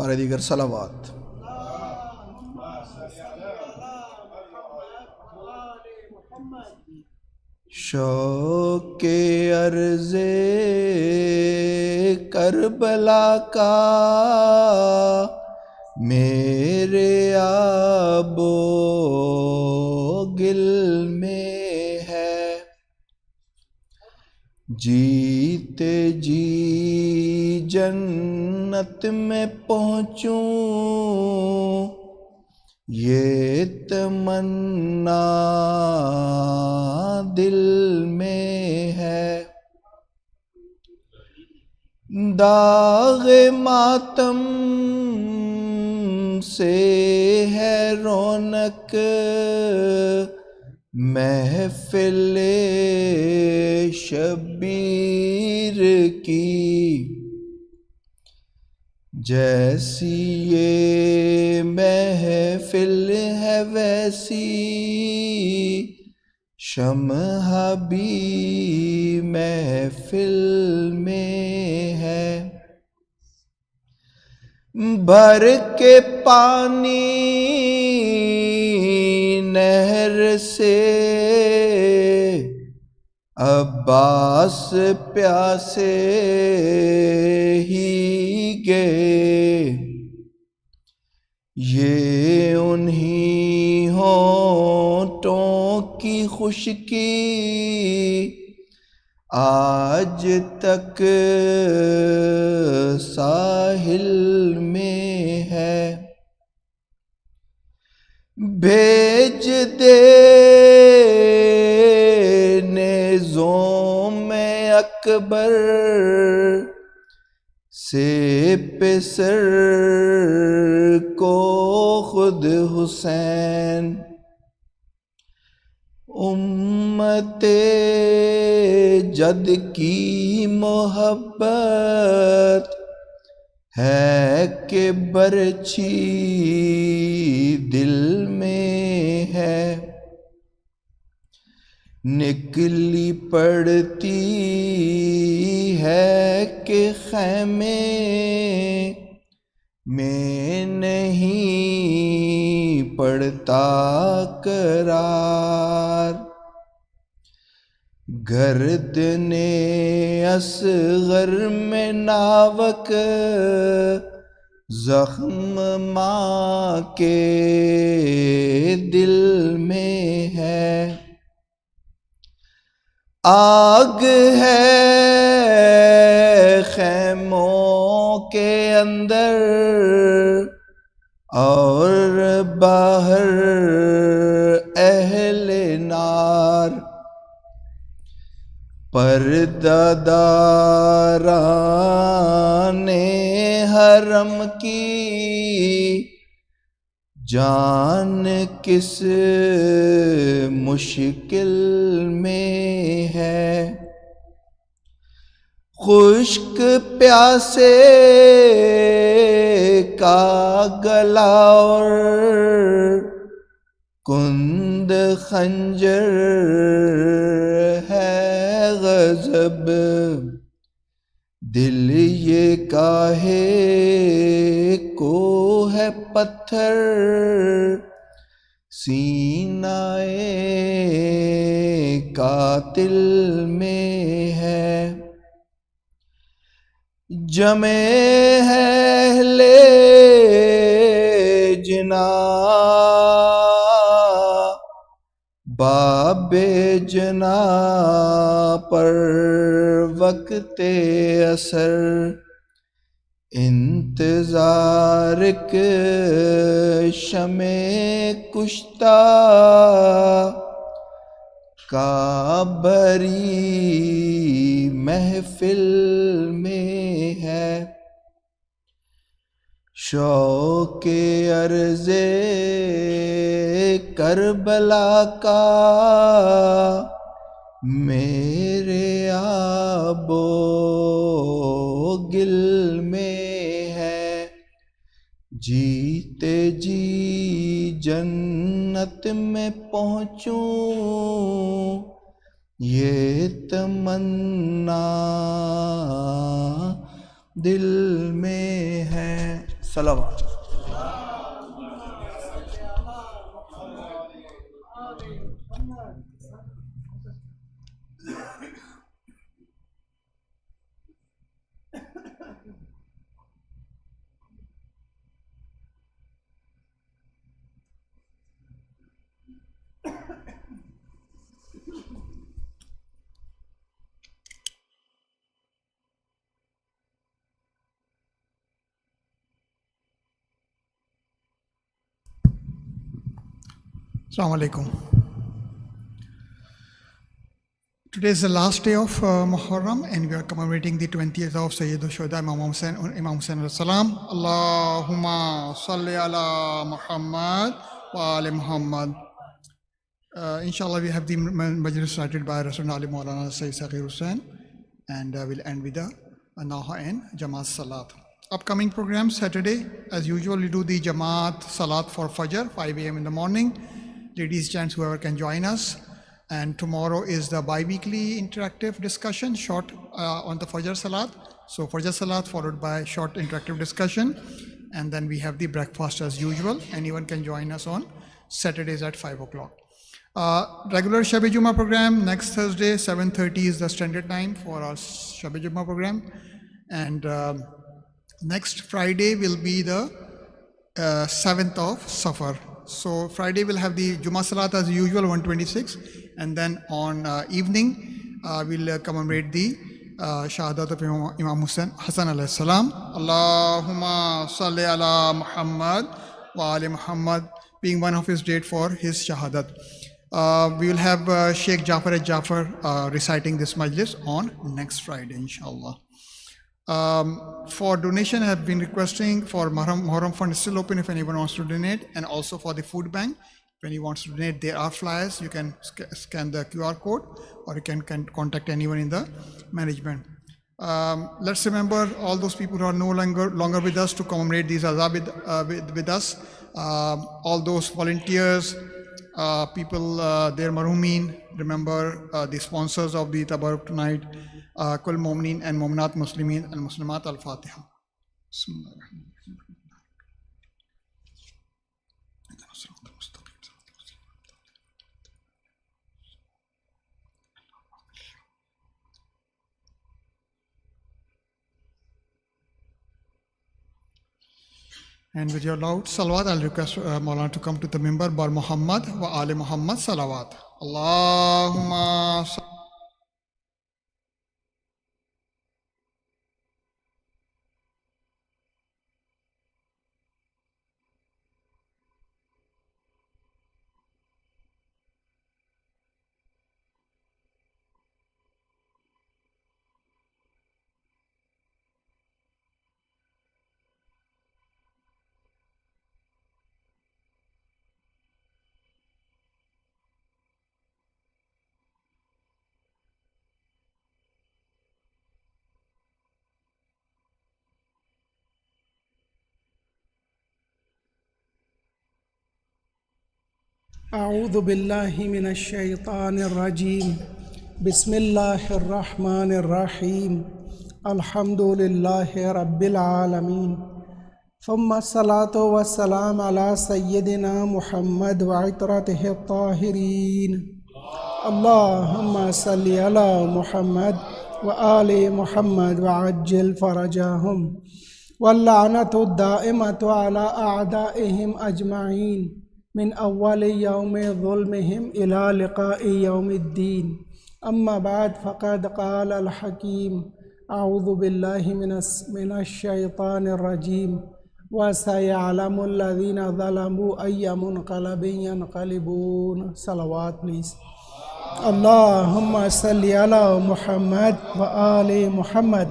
بارہ دیگر صلوات۔ شوق عرض کربلا کا میرے آب و گل میں ہے، جیتے جی جنت میں پہنچوں یہ تمنا دل میں ہے۔ داغ ماتم سے ہے رونق محفل شبیر کی، جیسی یہ محفل ہے ویسی شمع بھی محفل میں ہے۔ بھر کے پانی نہر سے عباس پیاسے ہی گئے، یہ انہی ہونٹوں کی خشکی آج تک ساحل میں ہے۔ بھیج دے نیزوں میں اکبر سے پسر کو خود حسین، امت جد کی محبت ہے کہ برچھی دل میں ہے، نکلی پڑتی ہے کہ خیمے میں نہیں پڑتا قرار، گردن اصغر میں ناوک زخم ماں کے دل میں ہے، آگ ہے خیموں کے اندر اور باہر اہل نار، پردہ داران حرم کی جان کس مشکل میں ہے، خشک پیاسے کا گلا اور کند خنجر ہے غضب، دل یہ کاہے کو ہے پتھر سینہ قاتل میں ہے، جمے ہے اہل جنا باب جنا پر وقت اثر، انتظار شمع کشتہ کا بری محفل میں ہے، شوق عرض کربلا کا میرے آب و گل میں ہے، جیتے جی جنت میں پہنچوں یہ تمنا دل میں ہے۔ salawat. Assalamu alaikum. Today is the last day of Muharram, and we are commemorating the 20th of Sayyid al-Shuhada Imam Husayn al-Salam. Allahumma salli ala Muhammad wa ali Muhammad. Inshallah, we have the majlis started by Rasul Ali Maulana Sayyid Saghir Husayn, and we'll end with the Naha and Jamaat Salat. Upcoming programs: Saturday, as usual, we do the Jamaat Salat for Fajr, 5 a.m. in the morning. Ladies, gents, whoever can join us. And tomorrow is the bi-weekly interactive discussion, short on the Fajr Salat. So Fajr Salat followed by short interactive discussion. And then we have the breakfast as usual. Anyone can join us on Saturdays at 5 o'clock. Regular Shabi Jummah program, next Thursday, 7:30 is the standard time for our Shabi Jummah program. And next Friday will be the 7th of Safar. So Friday we'll have the Jummah Salat as usual, 126, and then on evening we'll commemorate the Shahadat of Imam Hasan alayhi salam. Allahumma salli ala Muhammad wa ali Muhammad, being one of his date for his Shahadat. We will have Sheikh Jafar Jafar reciting this majlis on next Friday, inshallah. For donation, I have been requesting for Muharram fund is still open if anyone wants to donate, and also for the food bank. If anyone wants to donate, there are flyers. You can scan the QR code, or you can contact anyone in the management. Let's remember all those people who are no longer with us to commemorate these Razavi with us. All those volunteers, people, their marhumeen. Remember the sponsors of the Tabarruk tonight. Kul Mu'minin and Mu'minat Muslimin and Muslimat Al-Fatiha. And with your loud salawat, I'll request Maulana to come to the mimbar. Bar Muhammad wa Ali Muhammad salawat. Allahumma أعوذ بالله من الشيطان الرجيم بسم الله الرحمن الرحيم الحمد لله رب العالمين ثم الصلاة والسلام على سيدنا محمد وعطرته الطاهرين اللهم صل على محمد وآل محمد وعجل فرجهم واللعنة الدائمة على أعدائهم أجمعين من أول يوم ظلمهم إلى لقاء يوم الدين أما بعد فقد قال الحكيم أعوذ بالله من الشيطان الرجيم وسيعلم الذين ظلموا أي منقلب ينقلبون صلوات please اللهم صل على محمد وآل محمد.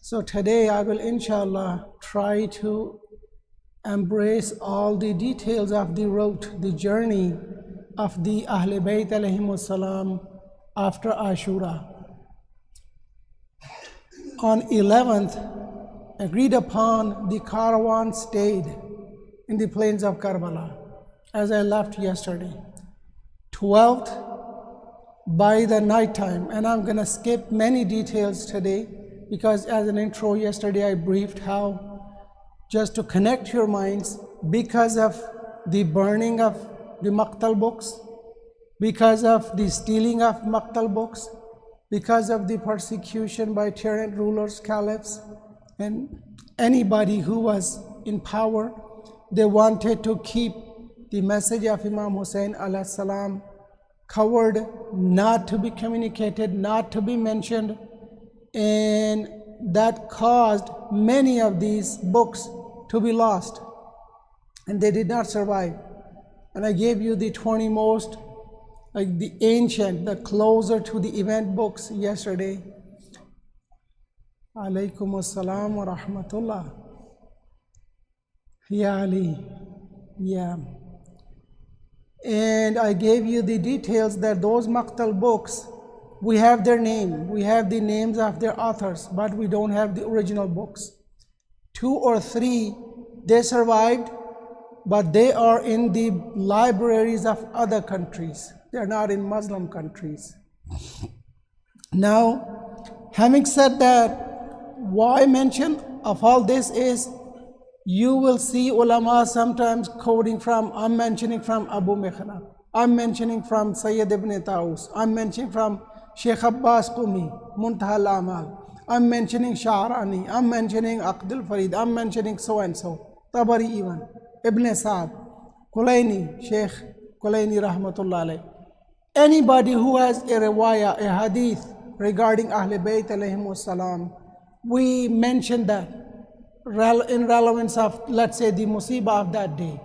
So today I will inshallah try to embrace all the details of the route, the journey of the Ahl Bayt alayhimus salam after Ashura. On 11th, agreed upon, the caravan stayed in the plains of Karbala as I left yesterday. 12th, by the night time, and I'm going to skip many details today because as an intro yesterday I briefed how just to connect your minds, because of the burning of the Maqtal books, because of the stealing of Maqtal books, because of the persecution by tyrant rulers, caliphs, and anybody who was in power, they wanted to keep the message of Imam Husayn alayhi salam covered, not to be communicated, not to be mentioned, and that caused many of these books to be lost, and they did not survive. And I gave you the 20 most, like the ancient, the closer to the event books yesterday. Alaykum assalam wa rahmatullah. Ya Ali, yeah. And I gave you the details that those Maqtal books, we have their name, we have the names of their authors, but we don't have the original books. 2 or 3, they survived, but they are in the libraries of other countries. They're not in Muslim countries. Now, having said that, why mention of all this is, you will see ulama sometimes quoting from, I'm mentioning from Abu Mikhnaf, I'm mentioning from Sayyid ibn Taus, I'm mentioning from Sheikh Abbas Qumi, Muntaha al-Amal, I'm mentioning Sha'rani, I'm mentioning Aqd al-Farid, I'm mentioning so and so, Tabari even, Ibn Sa'd, Kulaini, Sheikh Kulaini rahmatullah alayh. Anybody who has a riwayah, a hadith regarding Ahl Bayt alayhimus salam, we mention that in relevance of, let's say, the musibah of that day.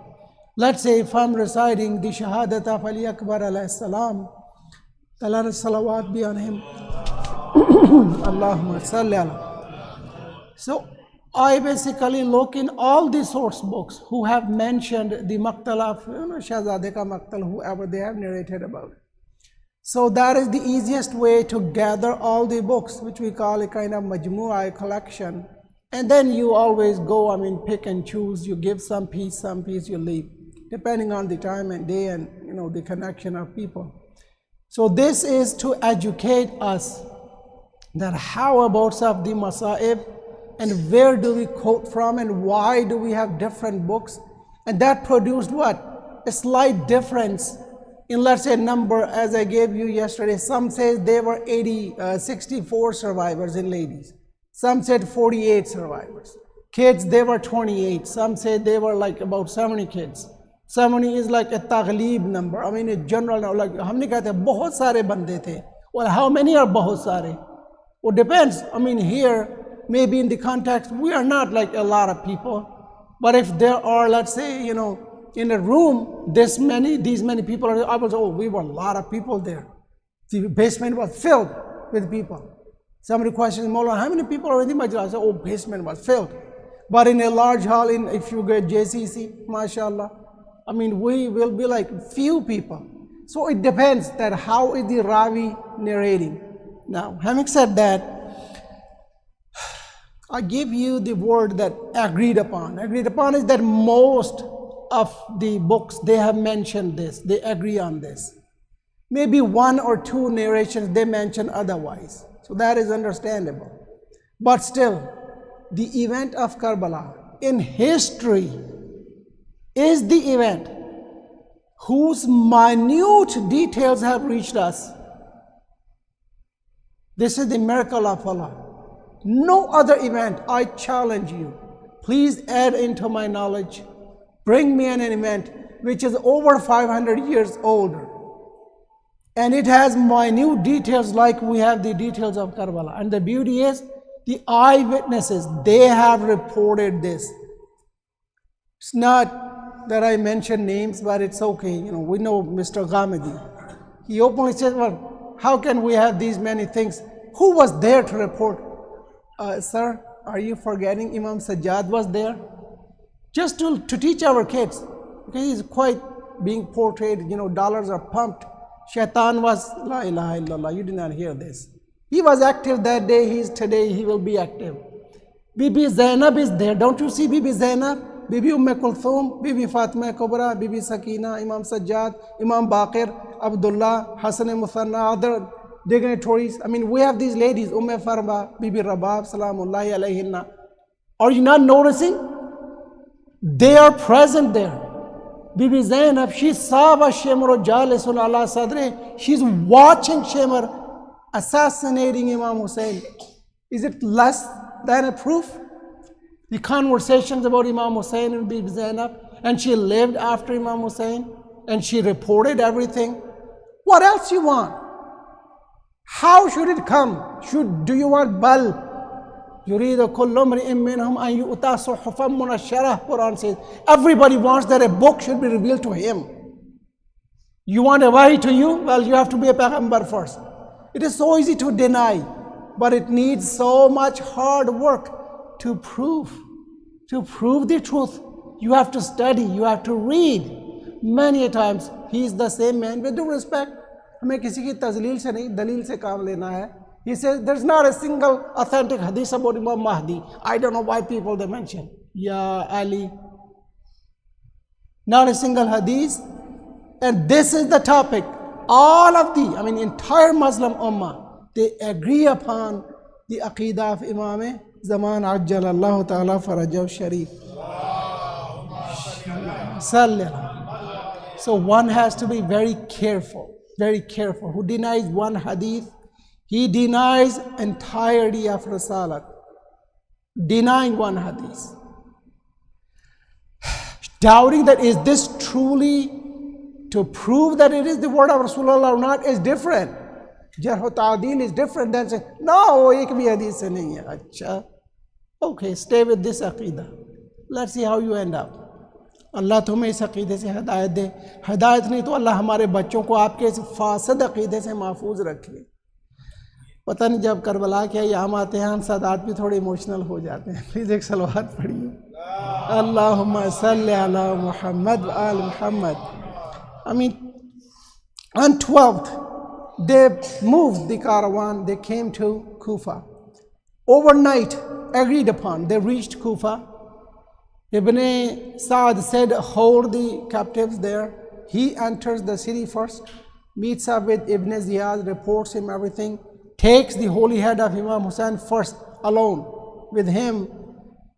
Let's say if I'm reciting the Shahadat of Ali Akbar alayhi salam, Allah salawat be on him. Allahumma salli ala. So I basically look in all the source books who have mentioned the Maqtal of Shahzadeh ka Maqtal, whoever they have narrated about it. So that is the easiest way to gather all the books, which we call a kind of majmu'ah, collection. And then you always go, pick and choose. You give some piece you leave, depending on the time and day and the connection of people. So this is to educate us that how about some of the masa'ib, and where do we quote from, and why do we have different books, and that produced what? A slight difference in, let's say, number, as I gave you yesterday. Some say there were 64 survivors in ladies. Some said 48 survivors. Kids, they were 28. Some said they were like about 70 kids. 70 is like a taghleeb number. A general, like, humne kahte bahut sare bande the. Well, how many are bahut sare? Well, depends. Here, maybe in the context, we are not like a lot of people. But if there are, let's say, in a room, these many people, I will say, oh, we were a lot of people there. The basement was filled with people. Somebody questions Mawlana, how many people are in the masjid? I say, oh, basement was filled. But in a large hall, if you get JCC, mashallah, we will be like few people. So it depends that how is the Ravi narrating. Now, having said that, I give you the word that agreed upon. Agreed upon is that most of the books, they have mentioned this. They agree on this. Maybe 1 or 2 narrations, they mention otherwise. So that is understandable. But still, the event of Karbala in history is the event whose minute details have reached us. This is the miracle of Allah. No other event, I challenge you, please add into my knowledge, bring me an event which is over 500 years older. And it has minute details like we have the details of Karbala. And the beauty is, the eyewitnesses, they have reported this. It's not that I mention names, but it's okay. We know Mr. Ghamidi. He openly says, well, how can we have these many things? Who was there to report? Sir, are you forgetting Imam Sajjad was there? Just to teach our kids. Okay, he's quite being portrayed, dollars are pumped. Shaitan was, la ilaha illallah, you did not hear this. He was active that day, today he will be active. Bibi Zainab is there, don't you see Bibi Zainab? Bibi Kulthum, Bibi Fatima Kubra, Bibi Sakina, Imam Sajjad, Imam Baqir, Abdullah, Hassan Muthanna, other dignitaries. We have these ladies, Farba, Bibi Rabab, Salamullahi alayhinna. Are you not noticing? They are present there. Bibi Zainab, she saw Shimr jalisun ala sadri. She's watching Shimr assassinating Imam Husayn. Is it less than a proof? The conversations about Imam Husayn and Bibi Zainab, and she lived after Imam Husayn, and she reported everything. What else you want? How should it come? Do you want bal? يريد كل امرئ منهم أن يؤتى صحفا منشرة. Quran says everybody wants that a book should be revealed to him. You want a wahi to you? Well, you have to be a Payghambar first. It is so easy to deny, but it needs so much hard work to prove the truth. You have to study, you have to read. Many a times, he is the same man. With due respect, हमें किसी की तज़लील से नहीं, दलील से काम लेना है. He says, there's not a single authentic hadith about Imam Mahdi. I don't know why people they mention. Ya Ali. Not a single hadith. And this is the topic. All of entire Muslim Ummah, they agree upon the Aqidah of Imam Zaman Ajjalallahu Ta'ala Farajaw Sharif. So one has to be very careful. Who denies one hadith, he denies entirety of Risalat. Denying one hadith. Doubting that is this truly to prove that it is the word of Rasulullah or not is different. Jarh wa ta'dil is different than saying, no, ek bhi hadith se nahi hai. Achha. Okay, stay with this aqidah. Let's see how you end up. Allah तुम्हें इस अक़ीदे से हिदायत दे. हिदायत नहीं तो अल्लाह हमारे बच्चों को आपके इस फासद अक़ीदे से महफूज रखे. पता नहीं जब करबला के अय्याम आते हैं हम सादात भी थोड़े इमोशनल हो जाते हैं. प्लीज़ एक सलवात पढ़िए. अल्लाहुम्मा सल्ली अला मुहम्मद व आल Muhammad. On 12th, they moved the caravan. They came to Kufa. Overnight, agreed upon, they reached Kufa. Ibn Sa'd said, hold the captives there. He enters the city first, meets up with Ibn Ziyad, reports him everything, takes the holy head of Imam Husayn first alone with him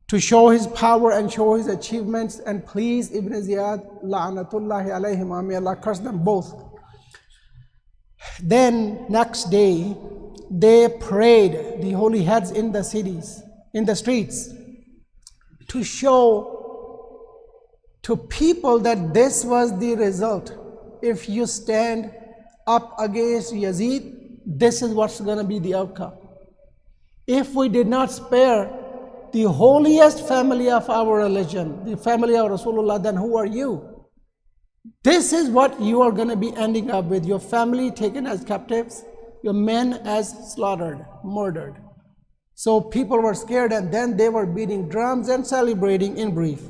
to show his power and show his achievements and please Ibn Ziyad, la'anatullahi alayhim, may Allah curse them both. Then next day, they parade the holy heads in the cities, in the streets, to show to people that this was the result. If you stand up against Yazid, this is what's going to be the outcome. If we did not spare the holiest family of our religion, the family of Rasulullah, then who are you? This is what you are going to be ending up with. Your family taken as captives, your men as slaughtered, murdered. So people were scared and then they were beating drums and celebrating in brief.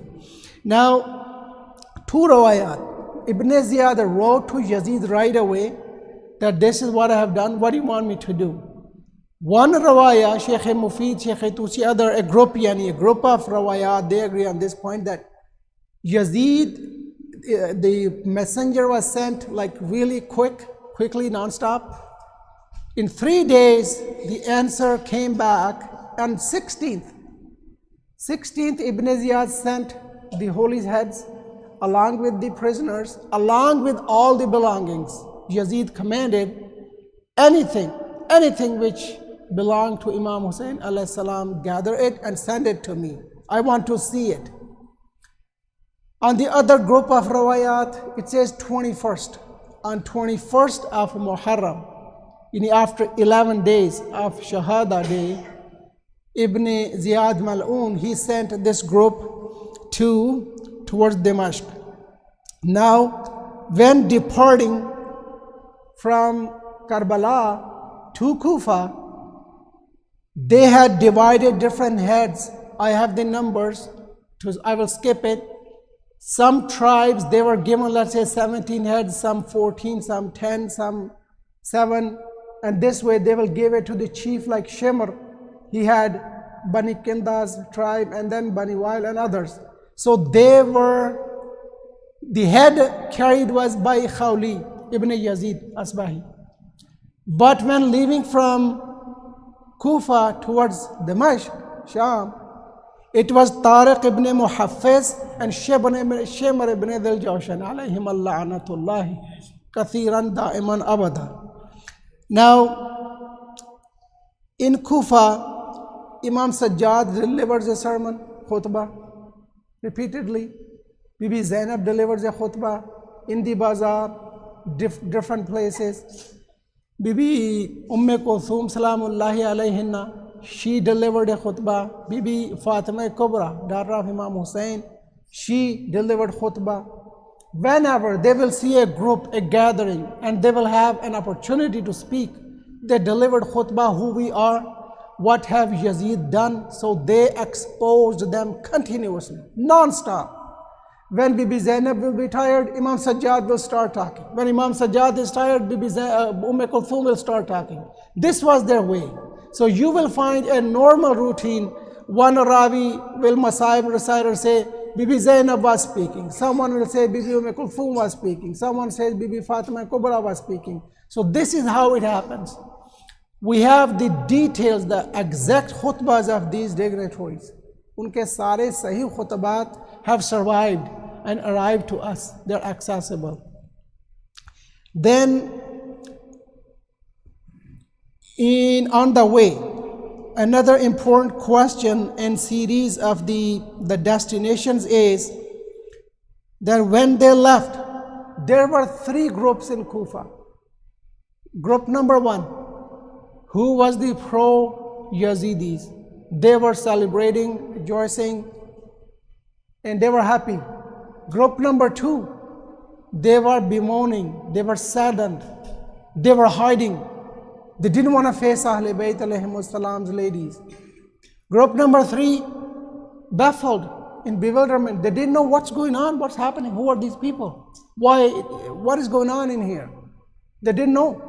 Now, two rawayat. Ibn Ziyad wrote to Yazid right away that this is what I have done, what do you want me to do? One rawaya, Sheikh Mufid, Sheikh Tusi, a group of rawayat, they agree on this point that Yazid, the messenger was sent like really quickly, non-stop. In 3 days, the answer came back. On 16th, Ibn Ziyad sent the holy heads along with the prisoners, along with all the belongings. Yazid commanded anything which belonged to Imam Husayn alayhi salam, gather it and send it to me. I want to see it. On the other group of rawayat, it says 21st. On 21st of Muharram, after 11 days of Shahada day, Ibn Ziyad Mal'un, he sent this group towards Damascus. Now, when departing from Karbala to Kufa, they had divided different heads. I have the numbers, I will skip it. Some tribes, they were given, let's say 17 heads, some 14, some 10, some 7. And this way they will give it to the chief like Shimr. He had Bani Kinda's tribe and then Bani Wail and others. So the head carried was by Khawli ibn Yazid Asbahi. But when leaving from Kufa towards Damascus, Sham, It was Tariq ibn Muhaffiz and Shimr ibn Dhil Jawshan alayhim la'natullahi kathiran da'iman abada. Now, in Kufa, Imam Sajjad delivers a sermon, khutbah, repeatedly. Bibi Zainab delivers a khutbah in the bazaar, different places. Bibi Kulthum salamullahi alayhinna, she delivered a khutbah. Bibi Fatima Kubra, daughter of Imam Husayn, she delivered khutbah. Whenever they will see a group, a gathering, and they will have an opportunity to speak, they delivered khutbah, who we are, what have Yazid done. So they exposed them continuously, non-stop. When Bibi Zainab will be tired, Imam Sajjad will start talking. When Imam Sajjad is tired, Kulthum will start talking. This was their way. So you will find a normal routine. One Ravi will Masaib reciter say, Bibi Zainab was speaking. Someone will say Bibi Kulthum was speaking. Someone says Bibi Fatima Kubra was speaking. So this is how it happens. We have the details, the exact khutbahs of these dignitaries. Unke sare sahih khutbat have survived and arrived to us. They're accessible. Then, on the way, another important question and series of the destinations is that when they left, there were 3 groups in Kufa. Group number 1, who was the pro-Yazidis. They were celebrating, rejoicing, and they were happy. Group number 2, they were bemoaning, they were saddened, they were hiding. They didn't want to face Ahlul Bayt alayhimus salam's ladies. Group number 3, baffled, in bewilderment. They didn't know what's going on, what's happening, who are these people? Why, what is going on in here? They didn't know.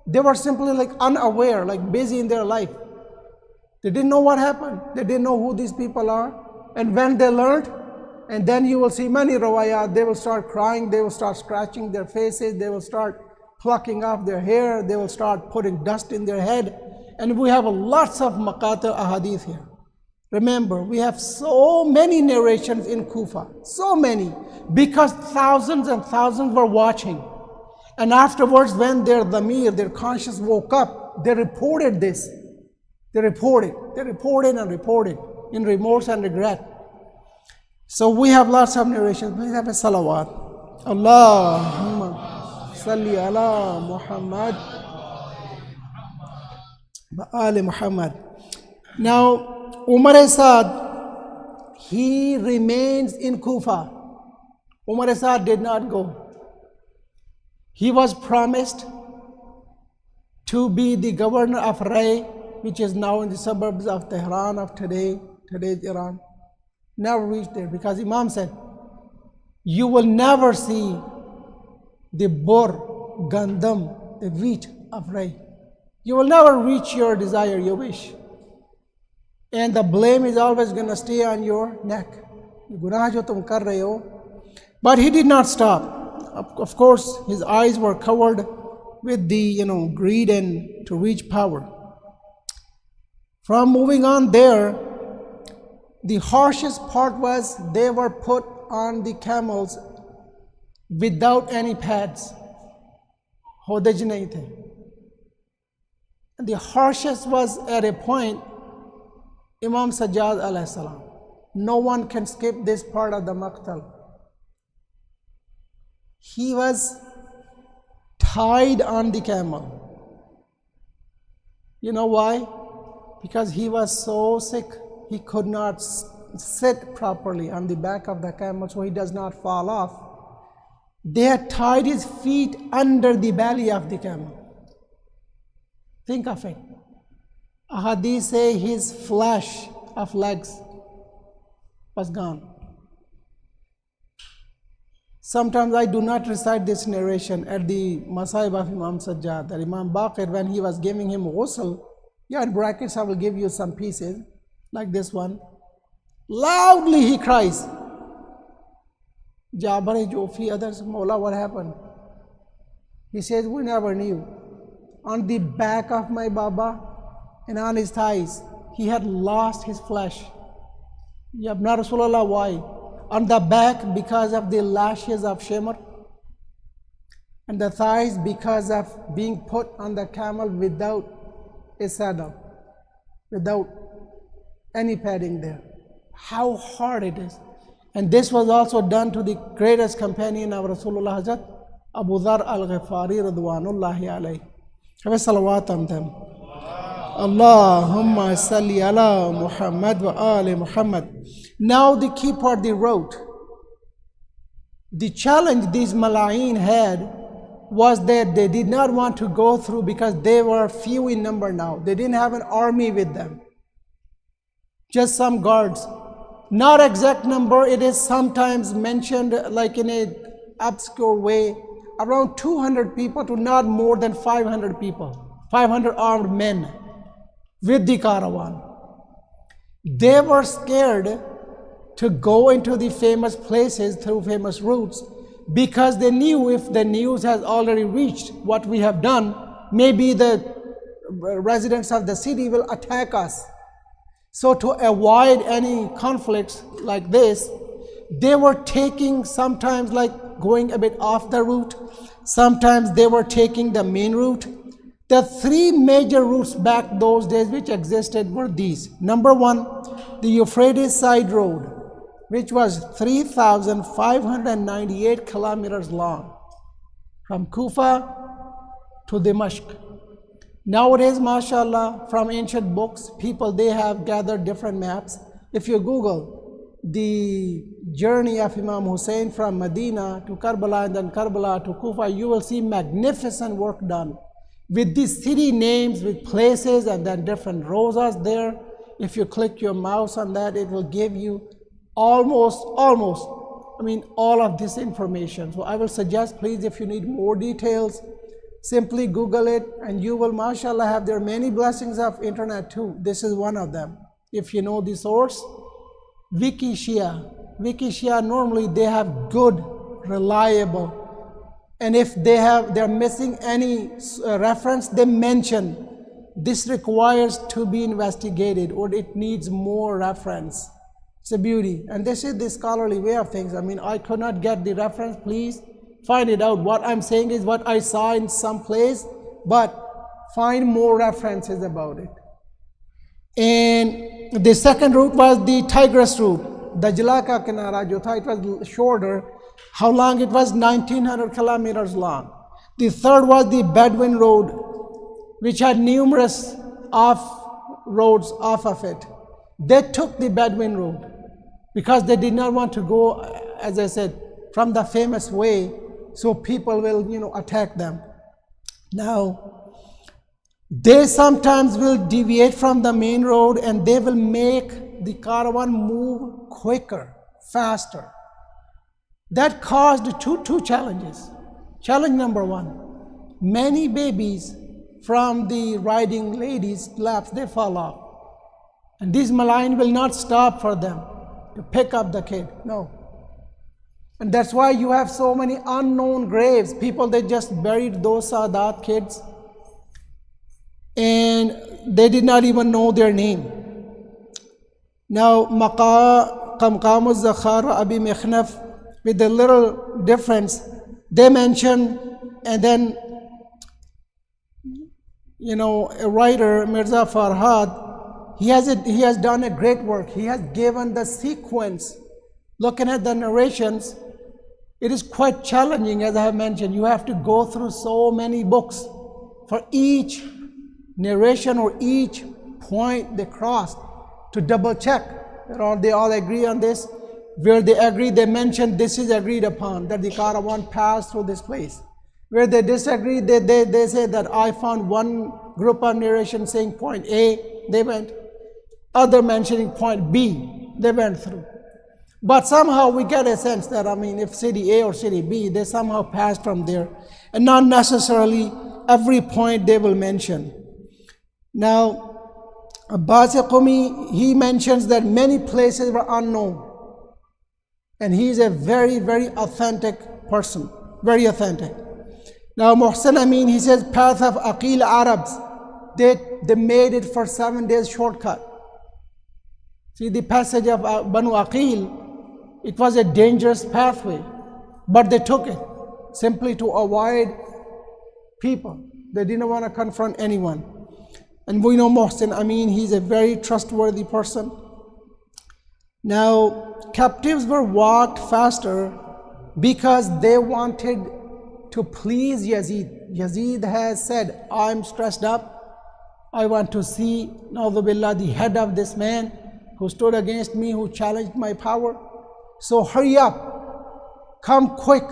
They were simply like unaware, like busy in their life. They didn't know what happened. They didn't know who these people are. And when they learned, and then you will see many rawayat, they will start crying, they will start scratching their faces, they will start plucking off their hair, they will start putting dust in their head. And we have lots of maqata ahadith here. Remember, we have so many narrations in Kufa, so many, because thousands and thousands were watching. And afterwards, when their dhamir, their conscience woke up, they reported this. They reported and reported in remorse and regret. So we have lots of narrations. Please have a salawat. Allahumma salli ala Muhammad wa ali Muhammad. Now, Umar Saad, he remains in Kufa. Umar Saad did not go. He was promised to be the governor of Ray, which is now in the suburbs of Tehran of today's Iran. Never reached there, because Imam said, you will never see the bur, gandam, the wheat of Ray. You will never reach your desire, your wish. And the blame is always going to stay on your neck. But he did not stop. Of course, his eyes were covered with the greed and to reach power. From moving on there, the harshest part was they were put on the camels without any pads. Hodaj nahi the. The harshest was at a point, Imam Sajjad alayhi salam. No one can skip this part of the maqtal. He was tied on the camel. You know why? Because he was so sick, he could not sit properly on the back of the camel so he does not fall off. They had tied his feet under the belly of the camel. Think of it. Ahadith say his flesh of legs was gone. Sometimes I do not recite this narration at the Masaib of Imam Sajjad, that Imam Baqir, when he was giving him ghusl, in brackets I will give you some pieces, like this one. Loudly he cries. Jabari, Jofi, others, Mola, what happened? He says, we never knew. On the back of my Baba and on his thighs, he had lost his flesh. Yabna Rasulullah, why? On the back because of the lashes of shimmer, and the thighs because of being put on the camel without a saddle, without any padding there. How hard it is. And this was also done to the greatest companion of Rasulullah, Hazrat Abu Dhar al-Ghifari radwanullahi alayhi. Have a salawat on them. Allahumma salli ala Muhammad wa ali Muhammad. Now the key part they wrote. The challenge these Malayin had was that they did not want to go through because they were few in number now. They didn't have an army with them. Just some guards. Not exact number, it is sometimes mentioned like in a obscure way, around 200 people to not more than 500 people, 500 armed men with the caravan. They were scared to go into the famous places through famous routes because they knew if the news has already reached what we have done, maybe the residents of the city will attack us. So to avoid any conflicts like this, they were taking sometimes like going a bit off the route. Sometimes they were taking the main route. The three major routes back those days which existed were these. Number one, the Euphrates side road, which was 3,598 kilometers long from Kufa to Dimashq. Nowadays, mashallah, from ancient books, people, they have gathered different maps. If you Google the journey of Imam Husayn from Medina to Karbala and then Karbala to Kufa, you will see magnificent work done with these city names, with places and then different rosas there. If you click your mouse on that, it will give you almost, all of this information. So I will suggest, please, if you need more details, simply Google it and you will, mashallah, have there many blessings of internet too. This is one of them. If you know the source, Wikishia. Wikishia, normally they have good, reliable, and if they're missing any reference, they mention this requires to be investigated or it needs more reference. It's a beauty. And this is the scholarly way of things. I could not get the reference, please find it out. What I'm saying is what I saw in some place, but find more references about it. And the second route was the Tigris route. Dajla ka kinara jo tha, it was shorter. How long it was? 1900 kilometers long. The third was the Bedouin road, which had numerous roads off of it. They took the Bedouin road because they did not want to go, as I said, from the famous way, so people will, attack them. Now, they sometimes will deviate from the main road and they will make the caravan move quicker, faster. That caused two challenges. Challenge number one, many babies from the riding ladies' laps, they fall off. And these Malayan will not stop for them to pick up the kid, no. And that's why you have so many unknown graves. People, they just buried those Sadat kids and they did not even know their name. Now, Qamqamu Zakhara Abi Mikhnaf, with a little difference, they mention, and then, a writer, Mirza Farhad, he has done a great work. He has given the sequence. Looking at the narrations, it is quite challenging, as I have mentioned. You have to go through so many books for each narration or each point they crossed to double check that they all agree on this. Where they agree, they mention this is agreed upon, that the caravan passed through this place. Where they disagree, they say that I found one group of narration saying point A, they went. Other mentioning point B, they went through. But somehow we get a sense that, if city A or city B, they somehow passed from there. And not necessarily every point they will mention. Now, Abbas Qumi, he mentions that many places were unknown. And he is a very, very authentic person, very authentic. Now, Muhsin Amin, he says, path of Aqil Arabs, they made it for 7 days shortcut. See the passage of Banu Aqil, it was a dangerous pathway, but they took it simply to avoid people. They didn't want to confront anyone. And we know Muhsin Amin, he's a very trustworthy person. Now, captives were walked faster because they wanted to please Yazid. Yazid has said, I'm stressed up. I want to see, Na'udhu Billah, the head of this man who stood against me, who challenged my power. So hurry up, come quick.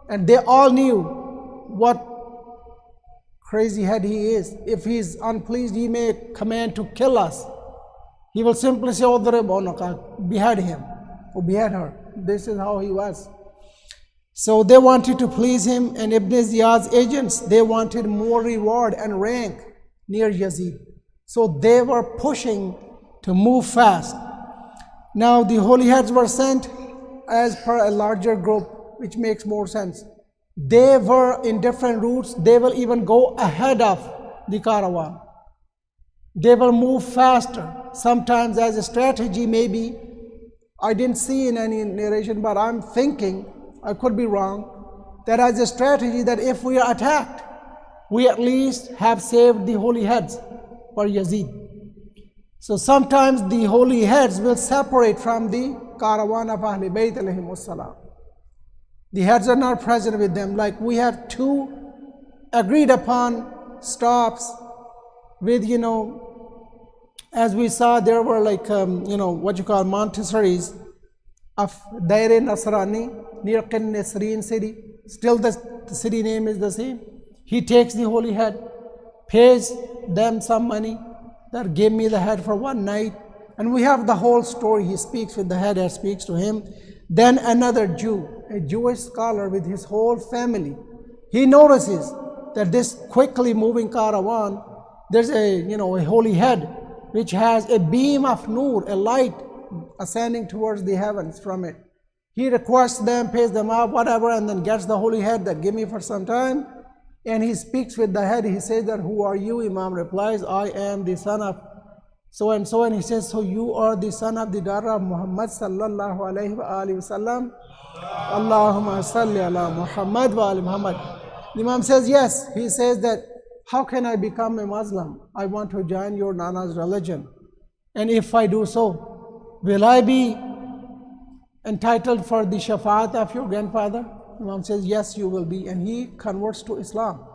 And they all knew what crazy head he is. If he is unpleased, he may command to kill us. He will simply say, behead him or behead her. This is how he was. So they wanted to please him, and Ibn Ziyad's agents, they wanted more reward and rank near Yazid. So they were pushing to move fast. Now the holy heads were sent as per a larger group, which makes more sense. They were in different routes. They will even go ahead of the caravan. They will move faster. Sometimes as a strategy, maybe, I didn't see in any narration, but I'm thinking, I could be wrong, that as a strategy that if we are attacked, we at least have saved the holy heads for Yazid. So sometimes the holy heads will separate from the caravan of Ahlul Bayt alayhimus salam. The heads are not present with them. Like we have two agreed upon stops with, as we saw, there were like, what you call Montessori's of Daire Nasrani near Qin Nasreen city. Still the city name is the same. He takes the holy head, pays them some money, that gave me the head for one night. And we have the whole story. He speaks with the head speaks to him. Then another Jew, a Jewish scholar with his whole family, he notices that this quickly moving caravan, there's a holy head which has a beam of nur, a light ascending towards the heavens from it. He requests them, pays them off, whatever, and then gets the holy head that give me for some time. And he speaks with the head. He says that, who are you? Imam replies, I am the son of so and so. And he says, so you are the son of the daughter of Muhammad sallallahu alayhi wa alihi wa sallam. Allahumma salli ala Muhammad wa ali Muhammad. The Imam says, yes. He says that, how can I become a Muslim? I want to join your Nana's religion. And if I do so, will I be entitled for the shafaat of your grandfather? Imam says, yes, you will be. And he converts to Islam.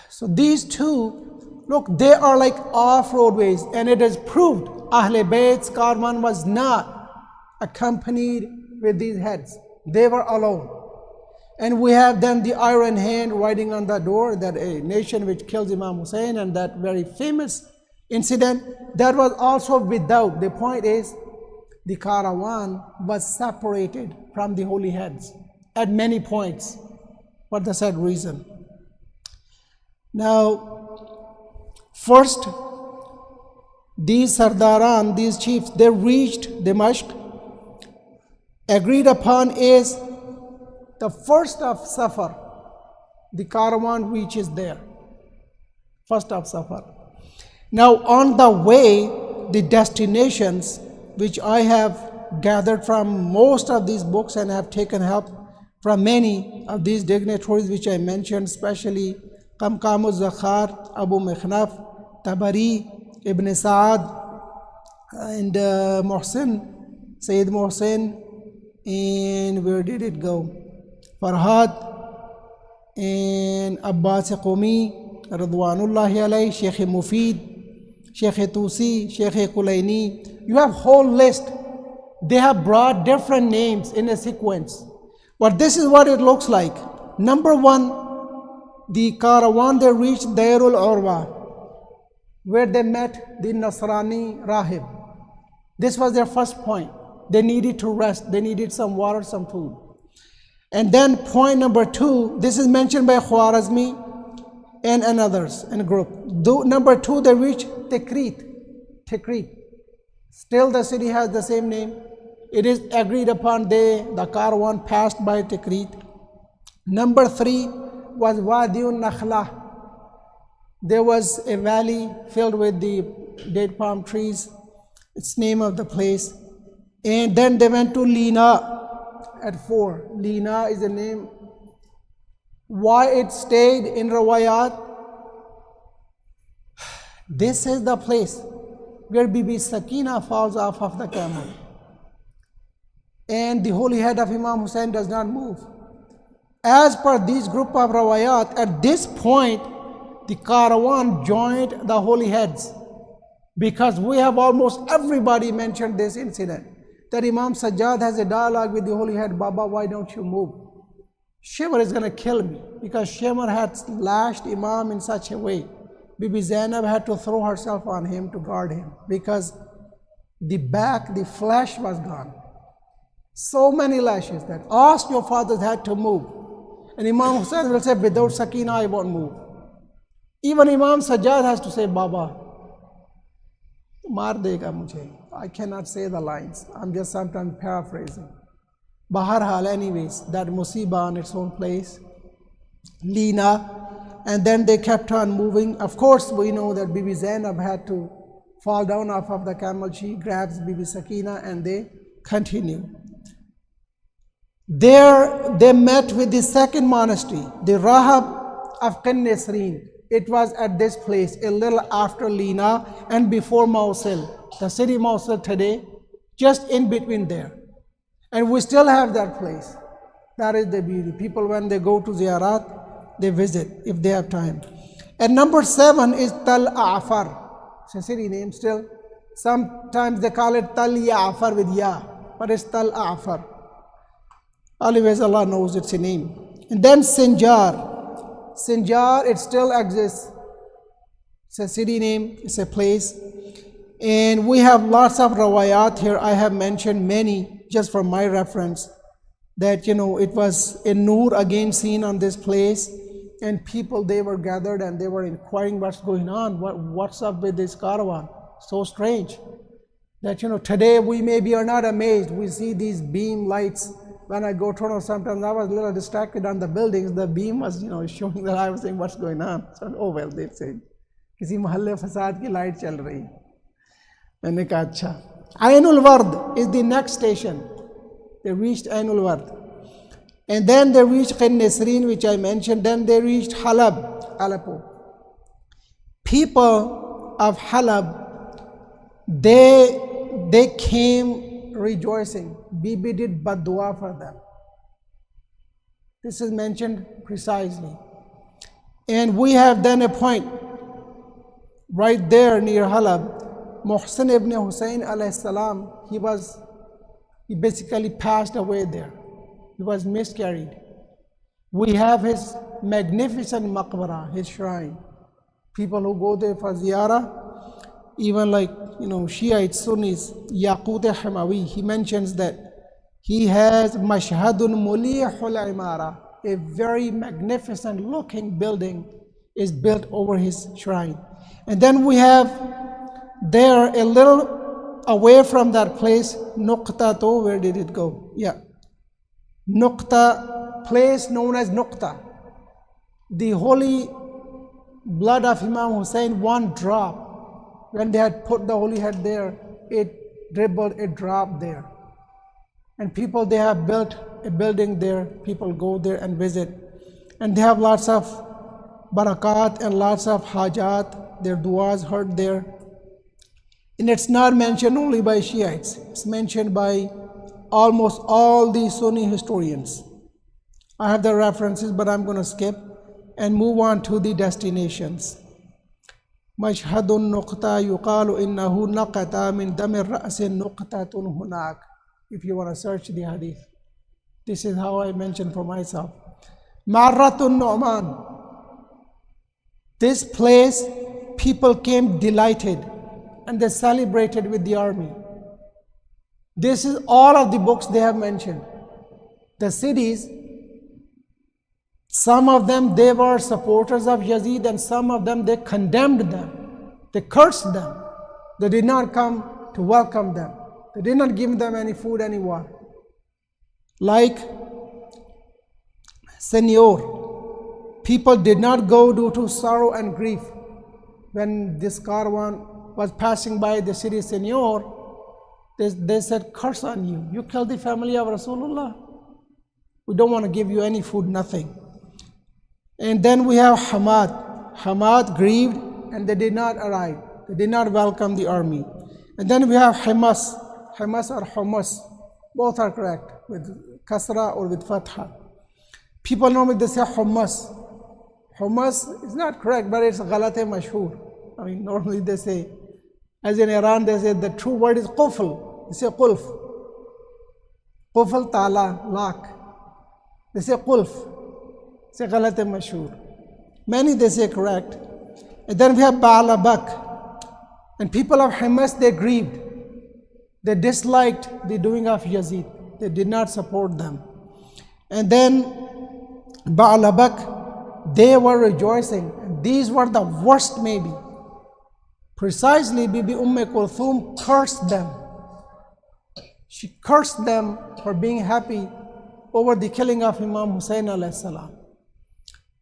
So these two, look, they are like off-road ways. And it is proved Ahle Bayt's caravan was not accompanied with these heads. They were alone. And we have then the iron hand writing on the door, that a nation which kills Imam Husayn, and that very famous incident, that was also without. The point is, the caravan was separated from the holy heads at many points for the said reason. Now, first, these Sardaran, these chiefs, they reached Damascus. Agreed upon is the first of Safar, the caravan reaches there. First of Safar. Now, on the way, the destinations which I have gathered from most of these books and have taken help from many of these dignitaries which I mentioned, especially Qamqam al-Zakhar, Abu Mikhnaf, Tabari, Ibn Sa'ad, and Muhsin, Sayyid Muhsin, and where did it go? Farhad, and Abbas Qumi, Radwanullahi alayhi, Sheikh Mufid, Sheikh Tusi, Sheikh Kulaini. You have whole list. They have brought different names in a sequence. But this is what it looks like. Number one, the caravan, they reached Dairul Urwa, where they met the Nasrani Rahib. This was their first point. They needed to rest. They needed some water, some food. And then point number two, this is mentioned by Khwarazmi and others in a group. Number two, they reached Tikrit. Still the city has the same name. It is agreed upon the caravan passed by Tikrit. Number three was Wadiun Nakhla. There was a valley filled with the date palm trees. It's name of the place. And then they went to Lina at 4. Lina is the name. Why it stayed in Rawayat? This is the place where Bibi Sakina falls off of the camel. And the holy head of Imam Husayn does not move. As per these group of Rawayat, at this point, the caravan joined the holy heads. Because we have almost everybody mentioned this incident. That Imam Sajjad has a dialogue with the holy head, Baba, why don't you move? Shimr is going to kill me. Because Shimr had lashed Imam in such a way. Bibi Zainab had to throw herself on him to guard him. Because the flesh was gone. So many lashes that ask your fathers had to move. And Imam Husayn will say, without Sakina I won't move. Even Imam Sajjad has to say, Baba, maar dega mujhe. I cannot say the lines. I'm just sometimes paraphrasing. Baharhal, anyways, that musibah on its own place. Lina. And then they kept on moving. Of course, we know that Bibi Zainab had to fall down off of the camel. She grabs Bibi Sakina and they continue. There they met with the second monastery, the Rahab of Qin-Nisreen. It was at this place, a little after Lina and before Mosul, the city Mosul today, just in between there. And we still have that place. That is the beauty. People, when they go to Ziyarat, they visit if they have time. And number 7 is Tal A'far. It's a city name still. Sometimes they call it Tal Ya'far with Ya, but it's Tal A'far. Always Allah knows it's a name. And then Sinjar. Sinjar, it still exists. It's a city name, it's a place. And we have lots of rawayat here. I have mentioned many just for my reference. That, it was a nur again seen on this place. And people, they were gathered and they were inquiring what's going on. What's up with this caravan? So strange. That, today we maybe are not amazed. We see these beam lights. When I go to sometimes I was a little distracted on the buildings. The beam was, showing that I was saying, what's going on? So, oh well, they said, kisi mahalle fasad ki light chal rahi. Maine kaha, acha. Ainul Ward is the next station. They reached Ainul Ward. And then they reached Qin-Nisreen, which I mentioned. Then they reached Halab, Aleppo. People of Halab, they came rejoicing. Bibi did bad-dua for them. This is mentioned precisely. And we have then a point right there near Halab. Muhsin ibn Husayn alayhi salam, he basically passed away there. He was miscarried. We have his magnificent maqbara, his shrine. People who go there for ziyarah, even like, Shiites, Sunnis, Yaqut Hamawi, he mentions that he has mashhadun mulihul imara, a very magnificent looking building is built over his shrine. And then we have there a little away from that place, Nuqta to, where did it go? Yeah. Nuqta, place known as Nuqta. The holy blood of Imam Husayn, one drop. When they had put the holy head there, it dribbled, it dropped there. And people, they have built a building there. People go there and visit. And they have lots of barakat and lots of hajat, their du'as heard there. And it's not mentioned only by Shiites. It's mentioned by almost all the Sunni historians. I have the references, but I'm going to skip and move on to the destinations. Mashhadun nuqta yuqalu innahu naqata min damir ra'sin nuqtatun hunak. If you want to search the hadith. This is how I mentioned for myself. Marratun Nu'man. This place, people came delighted and they celebrated with the army. This is all of the books they have mentioned. The cities, some of them, they were supporters of Yazid, and some of them, they condemned them. They cursed them. They did not come to welcome them. They did not give them any food, any water. Like Senor, people did not go due to sorrow and grief. When this caravan was passing by the city Senor, They said, curse on you. You killed the family of Rasulullah. We don't want to give you any food, nothing. And then we have Hamad. Hamad grieved and they did not arrive. They did not welcome the army. And then we have Himas. Himas or Humus. Both are correct with Kasra or with Fatha. People normally they say Humus. Humus is not correct, but it's Ghalate Mashhur. I mean, normally they say, as in Iran, they say the true word is Qufl. They say Qulf. Qufl Tala, lock. They say Qulf. Say Ghalate Mashhur. Many they say correct. And then we have Ba'alabak. And people of Himas, they grieved. They disliked the doing of Yazid. They did not support them. And then Ba'alabak, they were rejoicing. And these were the worst maybe. Precisely, Bibi Kulthum cursed them. She cursed them for being happy over the killing of Imam Husayn alayhi salam.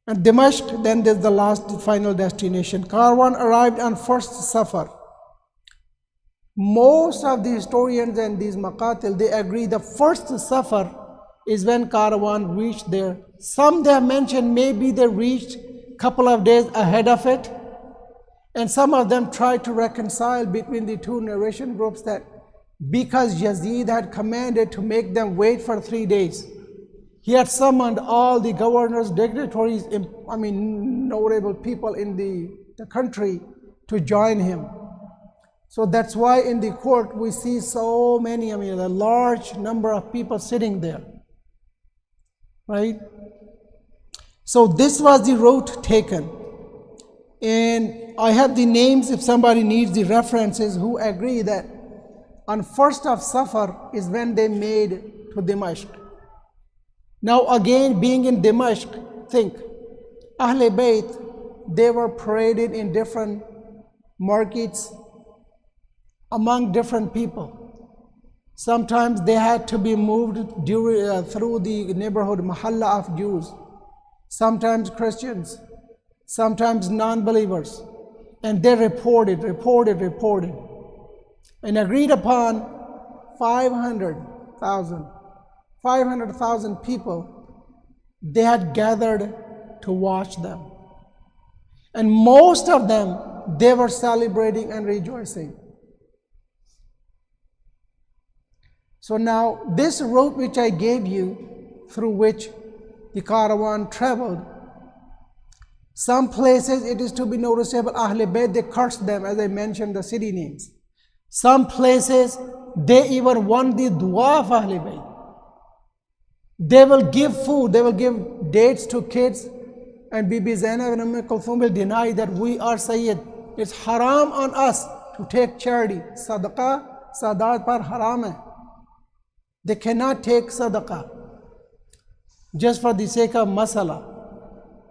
And Dimashq, then there's the last final destination. Karwan arrived on first Safar. Most of the historians and these maqatil, they agree the first Safar is when Karwan reached there. Some they have mentioned maybe they reached a couple of days ahead of it. And some of them tried to reconcile between the two narration groups that because Yazid had commanded to make them wait for 3 days, he had summoned all the governors, dignitaries, notable people in the country to join him. So that's why in the court we see so many, a large number of people sitting there, right? So this was the route taken. And I have the names if somebody needs the references who agree that on 1st of Safar is when they made to Dimashq. Now again, being in Dimashq, think, Ahle Bayt, they were paraded in different markets among different people. Sometimes they had to be moved through the neighborhood mahalla of Jews, sometimes Christians, sometimes non-believers. And they reported, and agreed upon 500,000 people, they had gathered to watch them. And most of them, they were celebrating and rejoicing. So now, this route which I gave you, through which the caravan traveled, some places it is to be noticeable, Ahle Bayt, they cursed them, as I mentioned the city names. Some places, they even won the dua of Ahle Bayt. They will give food, they will give dates to kids, and Bibi Zainab and Kulthum will deny that we are Sayyid. It's haram on us to take charity. Sadaqah, Sadat par haram hai. They cannot take sadaqah just for the sake of masala.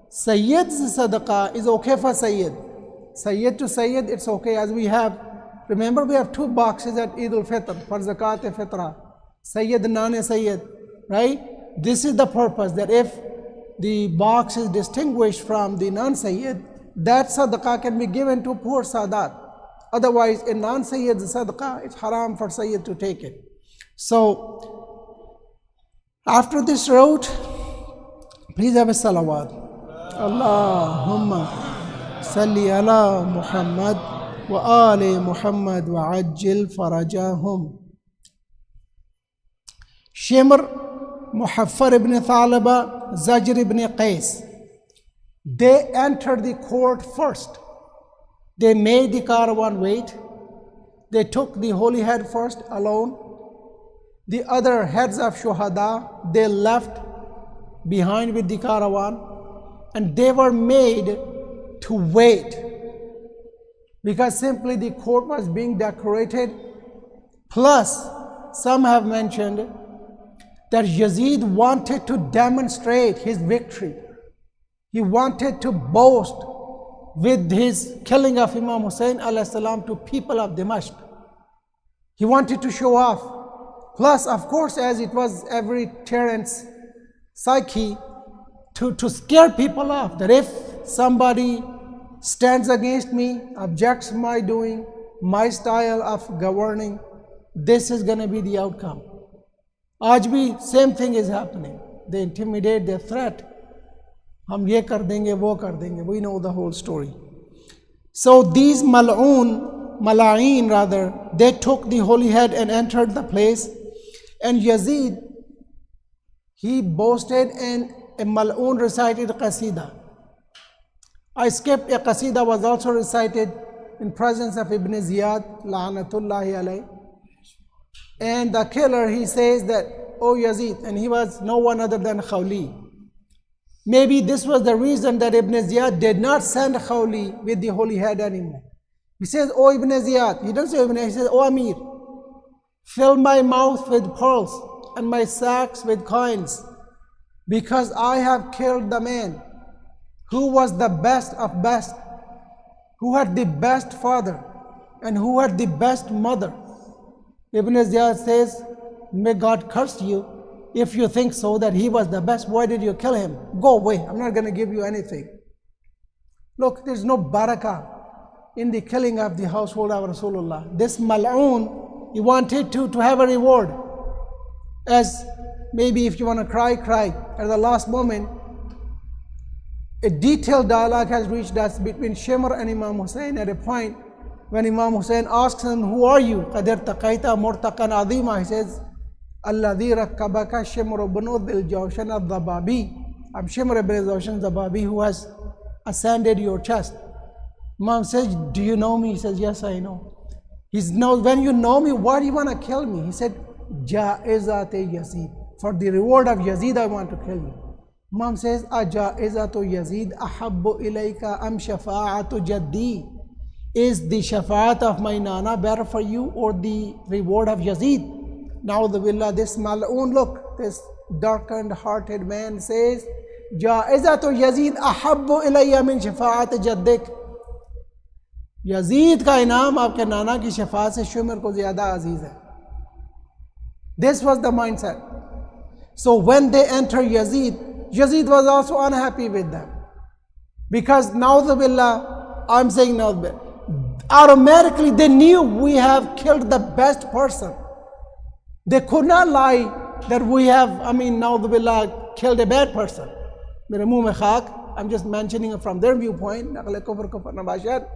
Sayyid's sadaqah is okay for Sayyid. Sayyid to Sayyid, it's okay, as we have. Remember, we have 2 boxes at Eid al-Fitr for zakat al-Fitra. Sayyid, non-Sayyid, right? This is the purpose, that if the box is distinguished from the non-Sayyid, that sadaqah can be given to poor Sadat. Otherwise, in non-Sayyid sadaqah, it's haram for Sayyid to take it. So, after this route, please have a salawat. Allahumma salli ala Muhammad wa ali Muhammad wa ajil farajahum. Shimr, Muhaffar ibn Thalaba, Zajr ibn Qais, they entered the court first. They made the caravan wait. They took the holy head first alone. The other heads of shuhada, they left behind with the caravan, and they were made to wait because simply the court was being decorated. Plus, some have mentioned that Yazid wanted to demonstrate his victory. He wanted to boast with his killing of Imam Husayn alayhi salam to people of Dimashq. He wanted to show off. Plus, of course, as it was every tyrant's psyche, to scare people off, that if somebody stands against me, objects my doing, my style of governing, this is going to be the outcome. आज भी same thing is happening. They intimidate, they threat. हम ये कर देंगे, वो कर देंगे. We know the whole story. So these mala'een rather, they took the holy head and entered the place. And Yazid, he boasted, and a mal'oon recited qasida. I skipped, a qasida was also recited in presence of Ibn Ziyad, la'anatullahi alayh. And the killer, he says that, "Oh Yazid," and he was no one other than Khawli. Maybe this was the reason that Ibn Ziyad did not send Khawli with the holy head anymore. He says, "Oh Ibn Ziyad," he doesn't say Ibn Ziyad, he says, "Oh Amir, fill my mouth with pearls and my sacks with coins, because I have killed the man who was the best of best, who had the best father and who had the best mother." Ibn Ziyad says, "May God curse you if you think so, that he was the best. Why did you kill him? Go away, I'm not going to give you anything." Look, there's no barakah in the killing of the household of Rasulullah. This mal'oon, he wanted to have a reward. As maybe if you want to cry, cry. At the last moment, a detailed dialogue has reached us between Shimr and Imam Husayn at a point when Imam Husayn asks him, "Who are you?" "Qadir taqaita murtaqan adima." He says, "Alladhi rakkabaka Shimr ibn al-Jawshan al-Dhababi." I'm Shimr ibn al-Jawshan al-Dhababi, who has ascended your chest. Imam says, "Do you know me?" He says, "Yes, I know." He's no, "When you know me, why do you want to kill me?" He said, "Ja'izat-e Yazid. For the reward of Yazid, I want to kill you." Imam says, "Aja'izatu Yazid ahabbu ilayka am shafa'atu jaddi?" Is the shafa'at of my nana better for you, or the reward of Yazid? Now the billah, this mal'oon, look, this darkened hearted man says, "Ja'izatu Yazid ahabbu ilayya min shafa'at jaddik." Yazid का इनाम आपके नाना की शफात से शुमर को ज़्यादा अजीज है. This was the mindset. So when they enter Yazid, Yazid was also unhappy with them. Because now the billah, I'm saying now, automatically they knew we have killed the best person. They could not lie that we have, now the billah, killed a bad person. मेरे मुंह में खाक, I'm just mentioning it from their viewpoint. नक़ल कुफ़र कुफ़र नबाशत.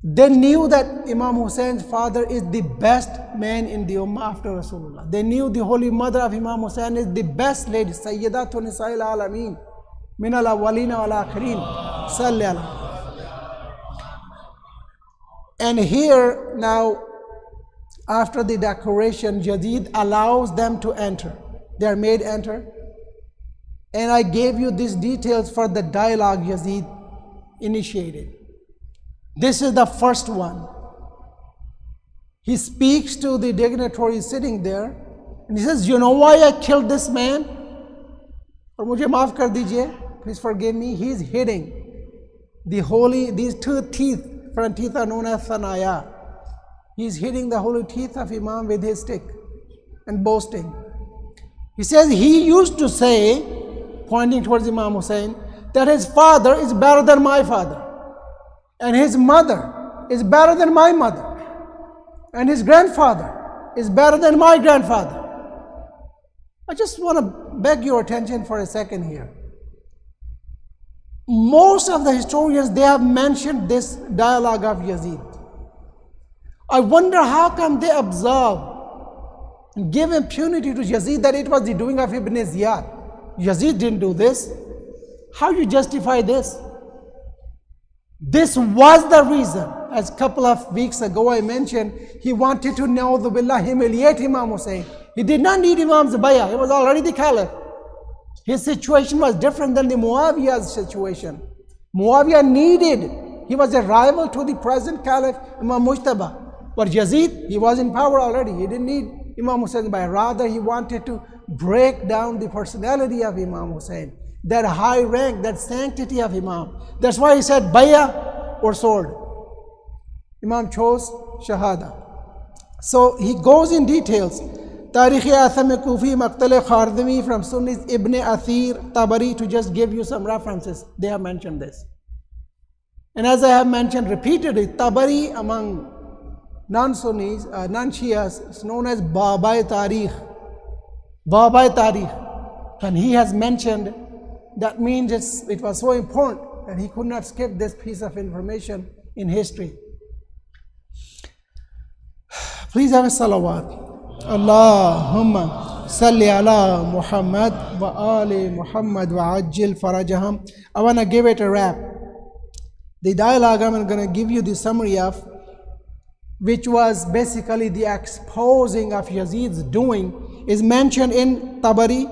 They knew that Imam Husayn's father is the best man in the Ummah after Rasulullah. They knew the holy mother of Imam Husayn is the best lady, Sayyidatun Nisa'il Alameen, Min al-Awwalina wal-Akhirin, Salli ala. And here now, after the decoration, Yazid allows them to enter. They are made enter. And I gave you these details for the dialogue Yazid initiated. This is the first one. He speaks to the dignitary sitting there, and he says, "You know why I killed this man? Aur mujhe maaf kar dijiye, please forgive me." He's hitting the holy, these two teeth, front teeth are known as Thanaya. He's hitting the holy teeth of Imam with his stick and boasting. He says he used to say, pointing towards Imam Husayn, that his father is better than my father, and his mother is better than my mother, and his grandfather is better than my grandfather. I just want to beg your attention for a second here. Most of the historians, they have mentioned this dialogue of Yazid. I wonder how come they observe and give impunity to Yazid that it was the doing of Ibn Ziyad. Yazid didn't do this. How you justify this? This was the reason. As a couple of weeks ago I mentioned, he wanted to, na'udhu billah, humiliate Imam Husayn. He did not need Imam's bayah. He was already the caliph. His situation was different than the Muawiyah's situation. Muawiyah needed, he was a rival to the present caliph, Imam Mujtaba. But Yazid, he was in power already. He didn't need Imam Husayn bayah. Rather, he wanted to break down the personality of Imam Husayn, that high rank, that sanctity of Imam. That's why he said bayah or sword. Imam chose shahada. So he goes in details. Tarikh-e Atham Kufi, Maqtal-e Khardami from Sunnis, Ibn Athir, Tabari, to just give you some references. They have mentioned this. And as I have mentioned repeatedly, Tabari, among non-Sunnis, non-Shias, it's known as Babai Tarikh. Babai Tarikh. And he has mentioned, that means it was so important that he could not skip this piece of information in history. Please have a salawat. Allahumma salli ala Muhammad wa ali Muhammad wa ajil farajaham. I want to give it a wrap. The dialogue I'm going to give you the summary of, which was basically the exposing of Yazid's doing, is mentioned in Tabari,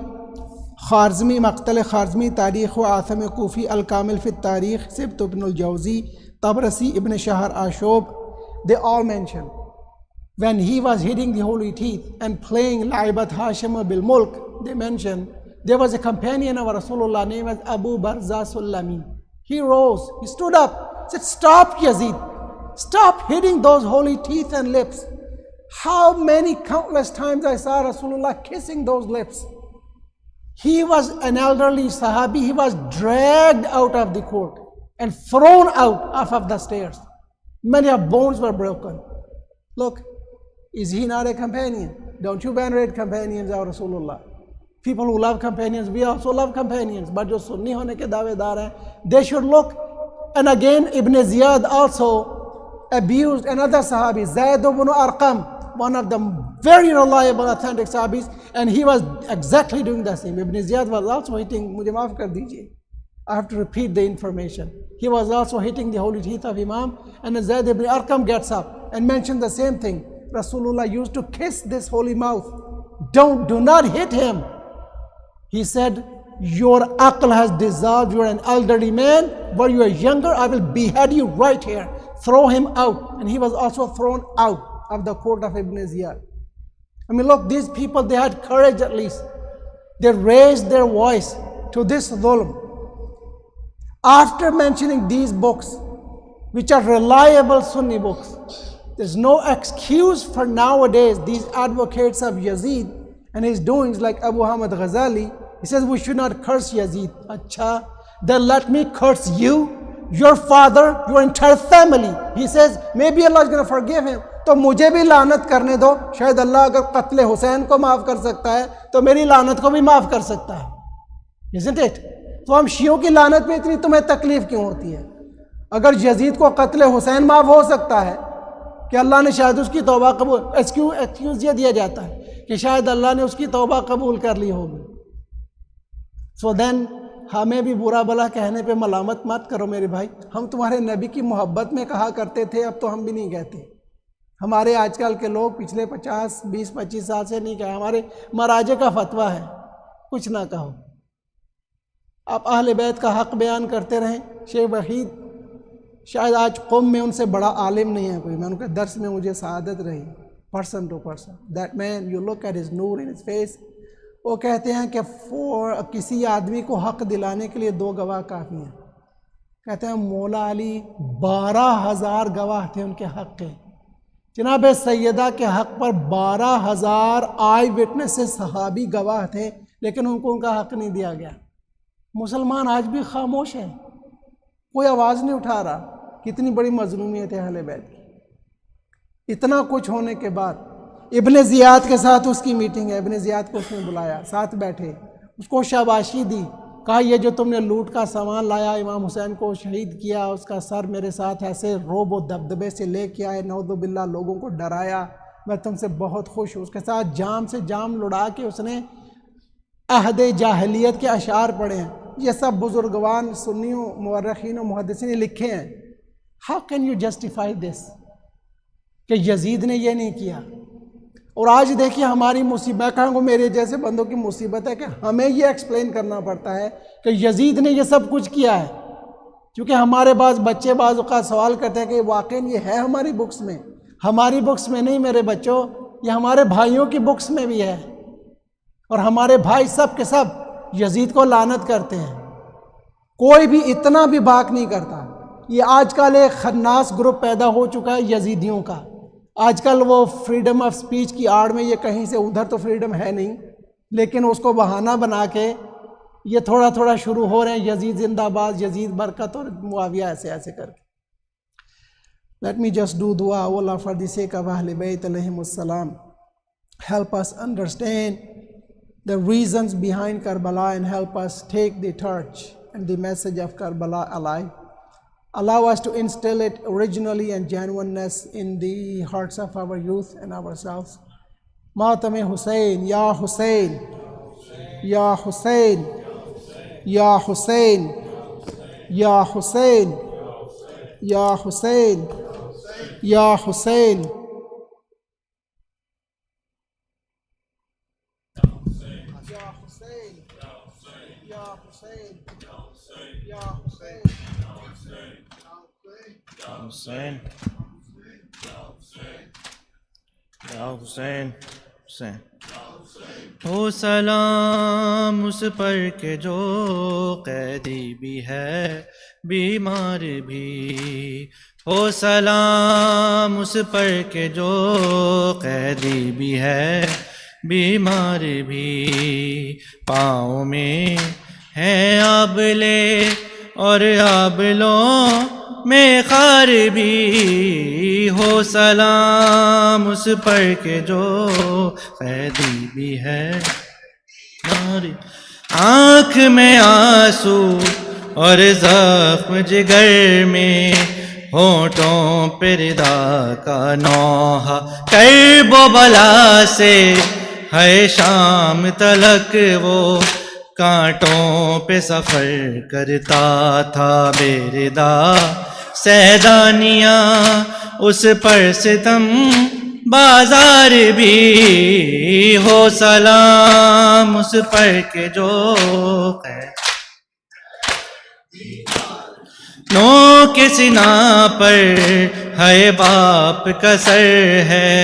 Kharzmi, Maqtal Kharzmi, Tarikh wa Atham Kufi, Al-Kamil fi Tarikh, Sibt ibn al-Jawzi, Tabrasi, Ibn Shahr Ashub. They all mention when he was hitting the holy teeth and playing Laibat Hashim bil Mulk, they mention there was a companion of Rasulullah named as Abu Barza Sulami. He rose, he stood up, said, "Stop, Yazid, stop hitting those holy teeth and lips." How many countless times I saw Rasulullah kissing those lips. He was an elderly Sahabi, he was dragged out of the court and thrown out off of the stairs. Many of bones were broken. Look, is he not a companion? Don't you venerate companions of Rasulullah? People who love companions, we also love companions, but jo Sunni hone ke davedar hain, they should look. And again, Ibn Ziyad also abused another Sahabi, Zayd ibn Arqam, one of the very reliable, authentic Sahabis, and he was exactly doing the same. Ibn Ziyad was also hitting, mujhe maaf kar dijiye, I have to repeat the information. He was also hitting the holy teeth of Imam, and Zayd ibn Arqam gets up and mentioned the same thing. Rasulullah used to kiss this holy mouth. Do not hit him. He said, your aql has dissolved, you are an elderly man, while you are younger, I will behead you right here. Throw him out. And he was also thrown out of the court of Ibn Ziyad. I mean, look, these people, they had courage at least. They raised their voice to this dhulm. After mentioning these books, which are reliable Sunni books, there's no excuse for nowadays these advocates of Yazid and his doings like Abu Hamid Ghazali. He says we should not curse Yazid. Acha, then let me curse you, your father, your entire family. He says maybe Allah is going to forgive him. تو مجھے بھی لعنت کرنے دو, شاید اللہ اگر قتل حسین کو معاف کر سکتا ہے تو میری لعنت کو بھی معاف کر سکتا ہے. Isn't it? تو ہم شیعوں کی لعنت میں اتنی تمہیں تکلیف کیوں ہوتی ہے؟ اگر یزید کو قتل حسین معاف ہو سکتا ہے کہ اللہ نے شاید اس کی توبہ قبول, ایکسکیوز یہ دیا جاتا ہے کہ شاید اللہ نے اس کی توبہ قبول کر لی ہوگی. سو دین ہمیں بھی برا بلا کہنے پہ ملامت مت کرو میرے بھائی. ہم تمہارے نبی کی محبت میں کہا کرتے تھے, اب تو ہم بھی نہیں کہتے. ہمارے آج کل کے لوگ پچھلے 50-20-25 سال سے نہیں کہا, ہمارے مراجع کا فتویٰ ہے کچھ نہ کہو. آپ اہل بیت کا حق بیان کرتے رہیں. شیخ وحید شاید آج قوم میں ان سے بڑا عالم نہیں ہے کوئی. میں ان کے درس میں مجھے سعادت رہی, person to person. That man, you look at his نور ان ہز فیس. وہ کہتے ہیں کہ کسی آدمی کو حق دلانے کے لیے 2 گواہ کافی ہیں. کہتے ہیں مولا علی 12,000 گواہ تھے ان کے حق کے. جناب سیدہ کے حق پر 12,000 آئی وٹنسز صحابی گواہ تھے, لیکن ان کو ان کا حق نہیں دیا گیا. مسلمان آج بھی خاموش ہیں, کوئی آواز نہیں اٹھا رہا. کتنی بڑی مظلومیت ہے اہل بیت کی. اتنا کچھ ہونے کے بعد ابن زیاد کے ساتھ اس کی میٹنگ ہے, ابن زیاد کو اس نے بلایا, ساتھ بیٹھے, اس کو شاباشی دی, کہا یہ جو تم نے لوٹ کا سامان لایا, امام حسین کو شہید کیا, اس کا سر میرے ساتھ ایسے روب و دبدبے سے لے کے آئے, نعوذ باللہ لوگوں کو ڈرایا, میں تم سے بہت خوش ہوں. اس کے ساتھ جام سے جام لڑا کے اس نے عہد جاہلیت کے اشعار پڑھے ہیں. یہ سب بزرگوان سنیوں, مورخین و محدثین نے لکھے ہیں. ہاؤ کین یو جسٹیفائی دس کہ یزید نے یہ نہیں کیا؟ اور آج دیکھیے ہماری مصیبت, میں کہوں گا میرے جیسے بندوں کی مصیبت ہے کہ ہمیں یہ ایکسپلین کرنا پڑتا ہے کہ یزید نے یہ سب کچھ کیا ہے. کیونکہ ہمارے بچے بعض اوقات سوال کرتے ہیں کہ واقعی یہ ہے ہماری بکس میں. ہماری بکس میں نہیں میرے بچوں, یہ ہمارے بھائیوں کی بکس میں بھی ہے. اور ہمارے بھائی سب کے سب یزید کو لعنت کرتے ہیں. کوئی بھی اتنا بھی باک نہیں کرتا. یہ آج کل ایک خناس گروپ پیدا ہو چکا ہے یزیدیوں کا. آج کل وہ فریڈم آف سپیچ کی آڑ میں یہ کہیں سے ادھر تو فریڈم ہے نہیں, لیکن اس کو بہانہ بنا کے یہ تھوڑا تھوڑا شروع ہو رہے ہیں, یزید زندہ باد, یزید برکت, اور معاویہ ایسے ایسے کر کے. Let me just do dua, O Allah, for the sake of Ahl Bayt alayhimus salam. Help us understand the reasons behind Karbala and help us take the torch and the message of Karbala alive. Allow us to instill it originally and genuineness in the hearts of our youth and ourselves. Matam Husayn, Ya Husayn, Ya Husayn, Ya Husayn, Ya Husayn, Ya Husayn, Ya Husayn. Husayn, Ya Husayn, Husayn. ہو سلام اس پر کہ جو قیدی بھی ہے بیمار بھی، ہو سلام اس پر کہ جو قیدی بھی ہے بیمار بھی، پاؤں میں ہیں آبلے اور آبلوں میں خار بھی، ہو سلام اس پر کہ جو قیدی بھی ہے آنکھ میں آنسو اور زخم جگر میں، ہونٹوں پہ ردا کا نوحہ کرب و بلا سے، ہے شام تلک وہ کانٹوں پہ سفر کرتا تھا بے ردا، سیدانیاں اس پر ستم بازار بھی، ہو سلام اس پر کہ جو نو کے سینہ پر ہے باپ کا سر ہے،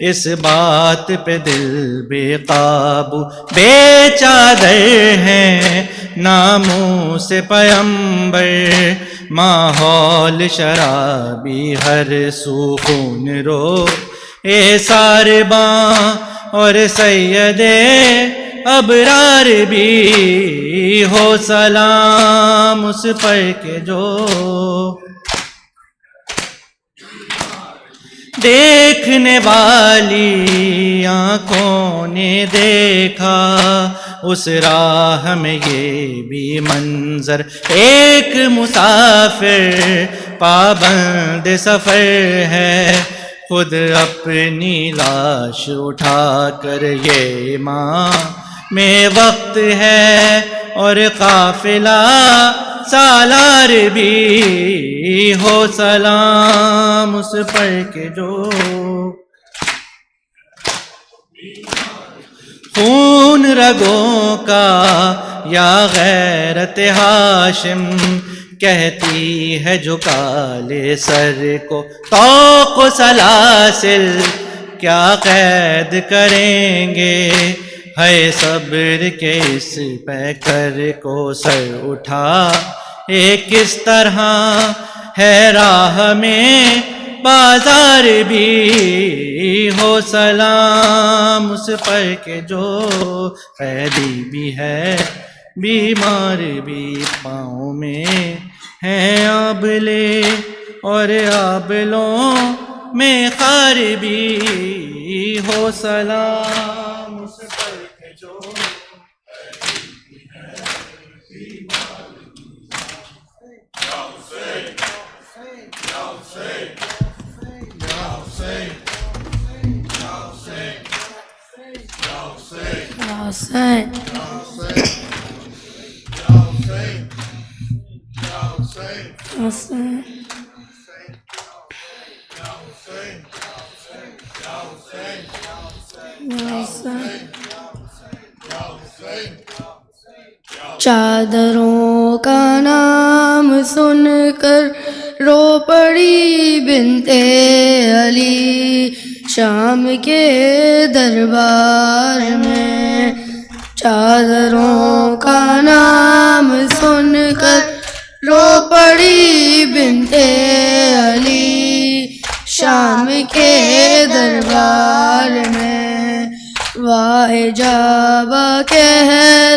اس بات پہ دل بے قابو بے چادر ہیں، ناموس سے پیمبر ماحول شرابی، ہر سو خون رو اے سارباں اور سید ابرار بھی، ہو سلام اس پر کہ جو دیکھنے والی آنکھوں نے دیکھا، اس راہ میں یہ بھی منظر، ایک مسافر پابند سفر ہے، خود اپنی لاش اٹھا کر یہ ماں میں وقت ہے، اور قافلہ سالار بھی، ہو سلام اس پر کہ جو خون رگوں کا یا غیرت ہاشم کہتی ہے جھکا لے سر کو، طوق و سلاسل کیا قید کریں گے، ہے صبر کے اس پیکر کو سر اٹھا، ایک کس طرح ہے راہ میں بازار بھی، ہو سلام اس پر کہ جو قیدی بھی ہے بیمار بھی، پاؤں میں ہیں آبلے اور آبلوں میں خار بھی، ہو سلام اس پر کہ جو Husayn. Husayn. چادروں کا نام سن کر رو پڑی بنت علی شام کے دربار میں، چادروں کا نام سن کر رو پڑی بنت علی شام کے دربار میں، واہ جابا کہہ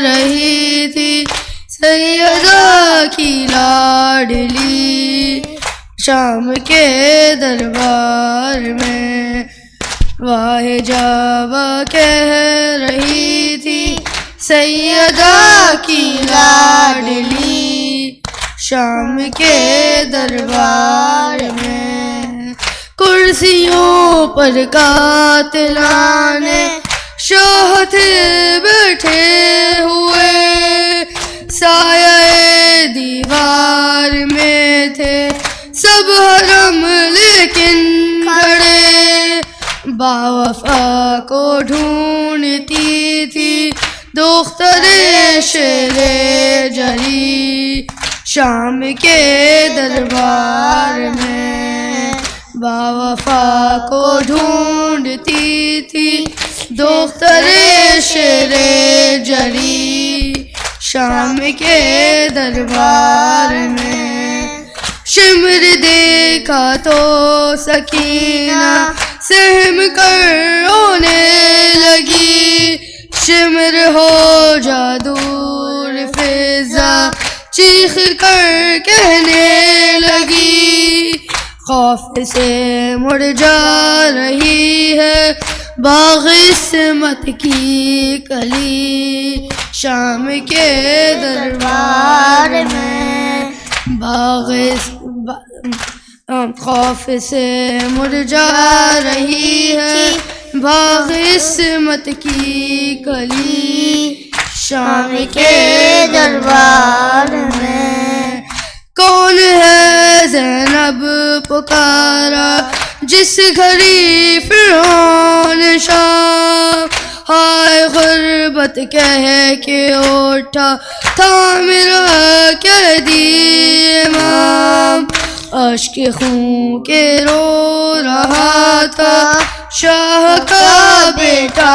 رہی تھی سیدہ کی لاڈلی شام کے دربار میں. واہ جاوا کہہ رہی تھی سیدہ کی لاڈلی شام کے دربار میں. کرسیوں پر قاتلان شاہ تھے بیٹھے ہوئے, سایہ دیوار میں تھے سب حرم لیکن کھڑے. باوفا کو ڈھونڈتی تھی دختر شیر جری شام کے دربار میں. باوفا کو ڈھونڈتی تھی دختر شیر جری شام کے دربار میں. شمر دیکھا تو سکینہ سہم کر رونے لگی, شمر ہو جا دور فضا چیخ کر کہنے لگی. خوف سے مڑ جا رہی ہے باغ عصمت کی کلی شام کے دربار میں. خوف سے مڑ جا رہی ہے باغ عصمت کی کلی شام کے دربار میں. کون ہے زینب پکارا جس گھڑی فرعون شاہ, ہائے غربت کہہ کے اٹھا تھا میرا قیدی امام. اشک خون کے رو رہا تھا شاہ کا بیٹا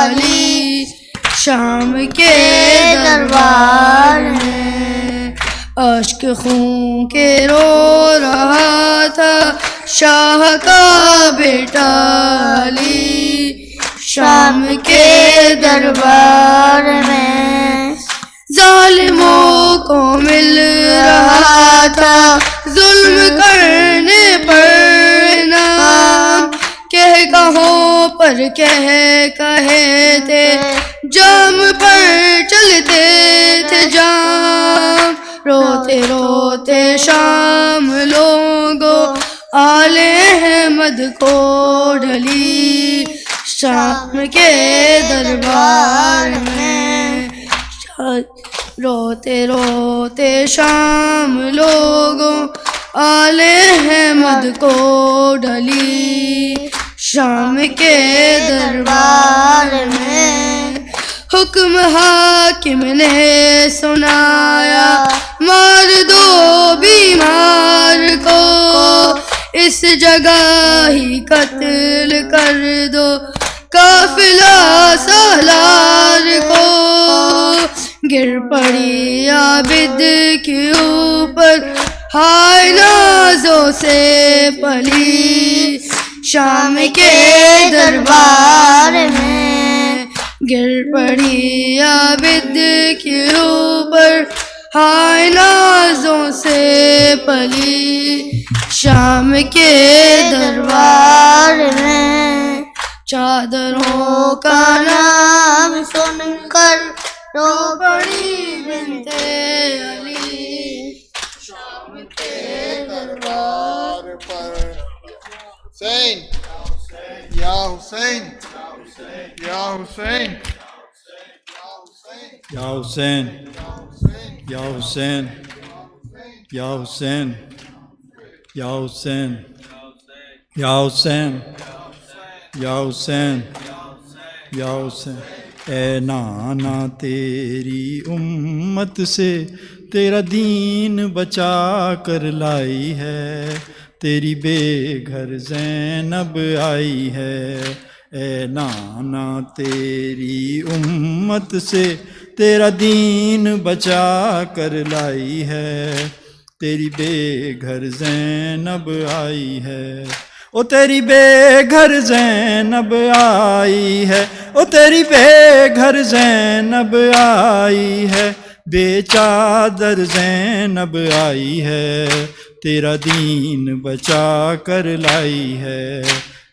علی شام کے دربار میں. اشک خون کے رو رہا تھا شاہ کا بیٹا علی شام کے دربار میں. ظالموں کو مل رہا تھا ظلم کرنے پر انعام, کہوں پر کہے تھے جام پر چلتے تھے جام. روتے روتے شام لوگوں آل احمد کو ڈھلی شام کے دربار میں. روتے روتے شام لوگوں آل احمد کو ڈھلی شام کے دربار میں. حکم حاکم نے سنایا مار دو بیمار کو, اس جگہ ہی قتل کر دو قافلہ سالار کو. گر پڑی عابد کے اوپر ہائے نازوں سے پلی شام کے دربار میں. گر پڑی عابد کے اوپر ہائے نازوں سے پلی شام کے دربار میں. چادروں کا نام سن کر رو پڑی بنت علی شام کے دربار پر. حسین یا حسین یا حسین یا حسین یا حسین یا حسین یا حسین یا حسین یا حسین یا حسین. اے نانا تیری امت سے تیرا دین بچا کر لائی ہے, تیری بے گھر زینب آئی ہے. اے نانا تیری امت سے تیرا دین بچا کر لائی ہے, تیری بے گھر زینب آئی ہے. او تیری بے گھر زینب آئی ہے, او تیری بے گھر زینب آئی ہے, بے چادر زینب آئی ہے, تیرا دین بچا کر لائی ہے،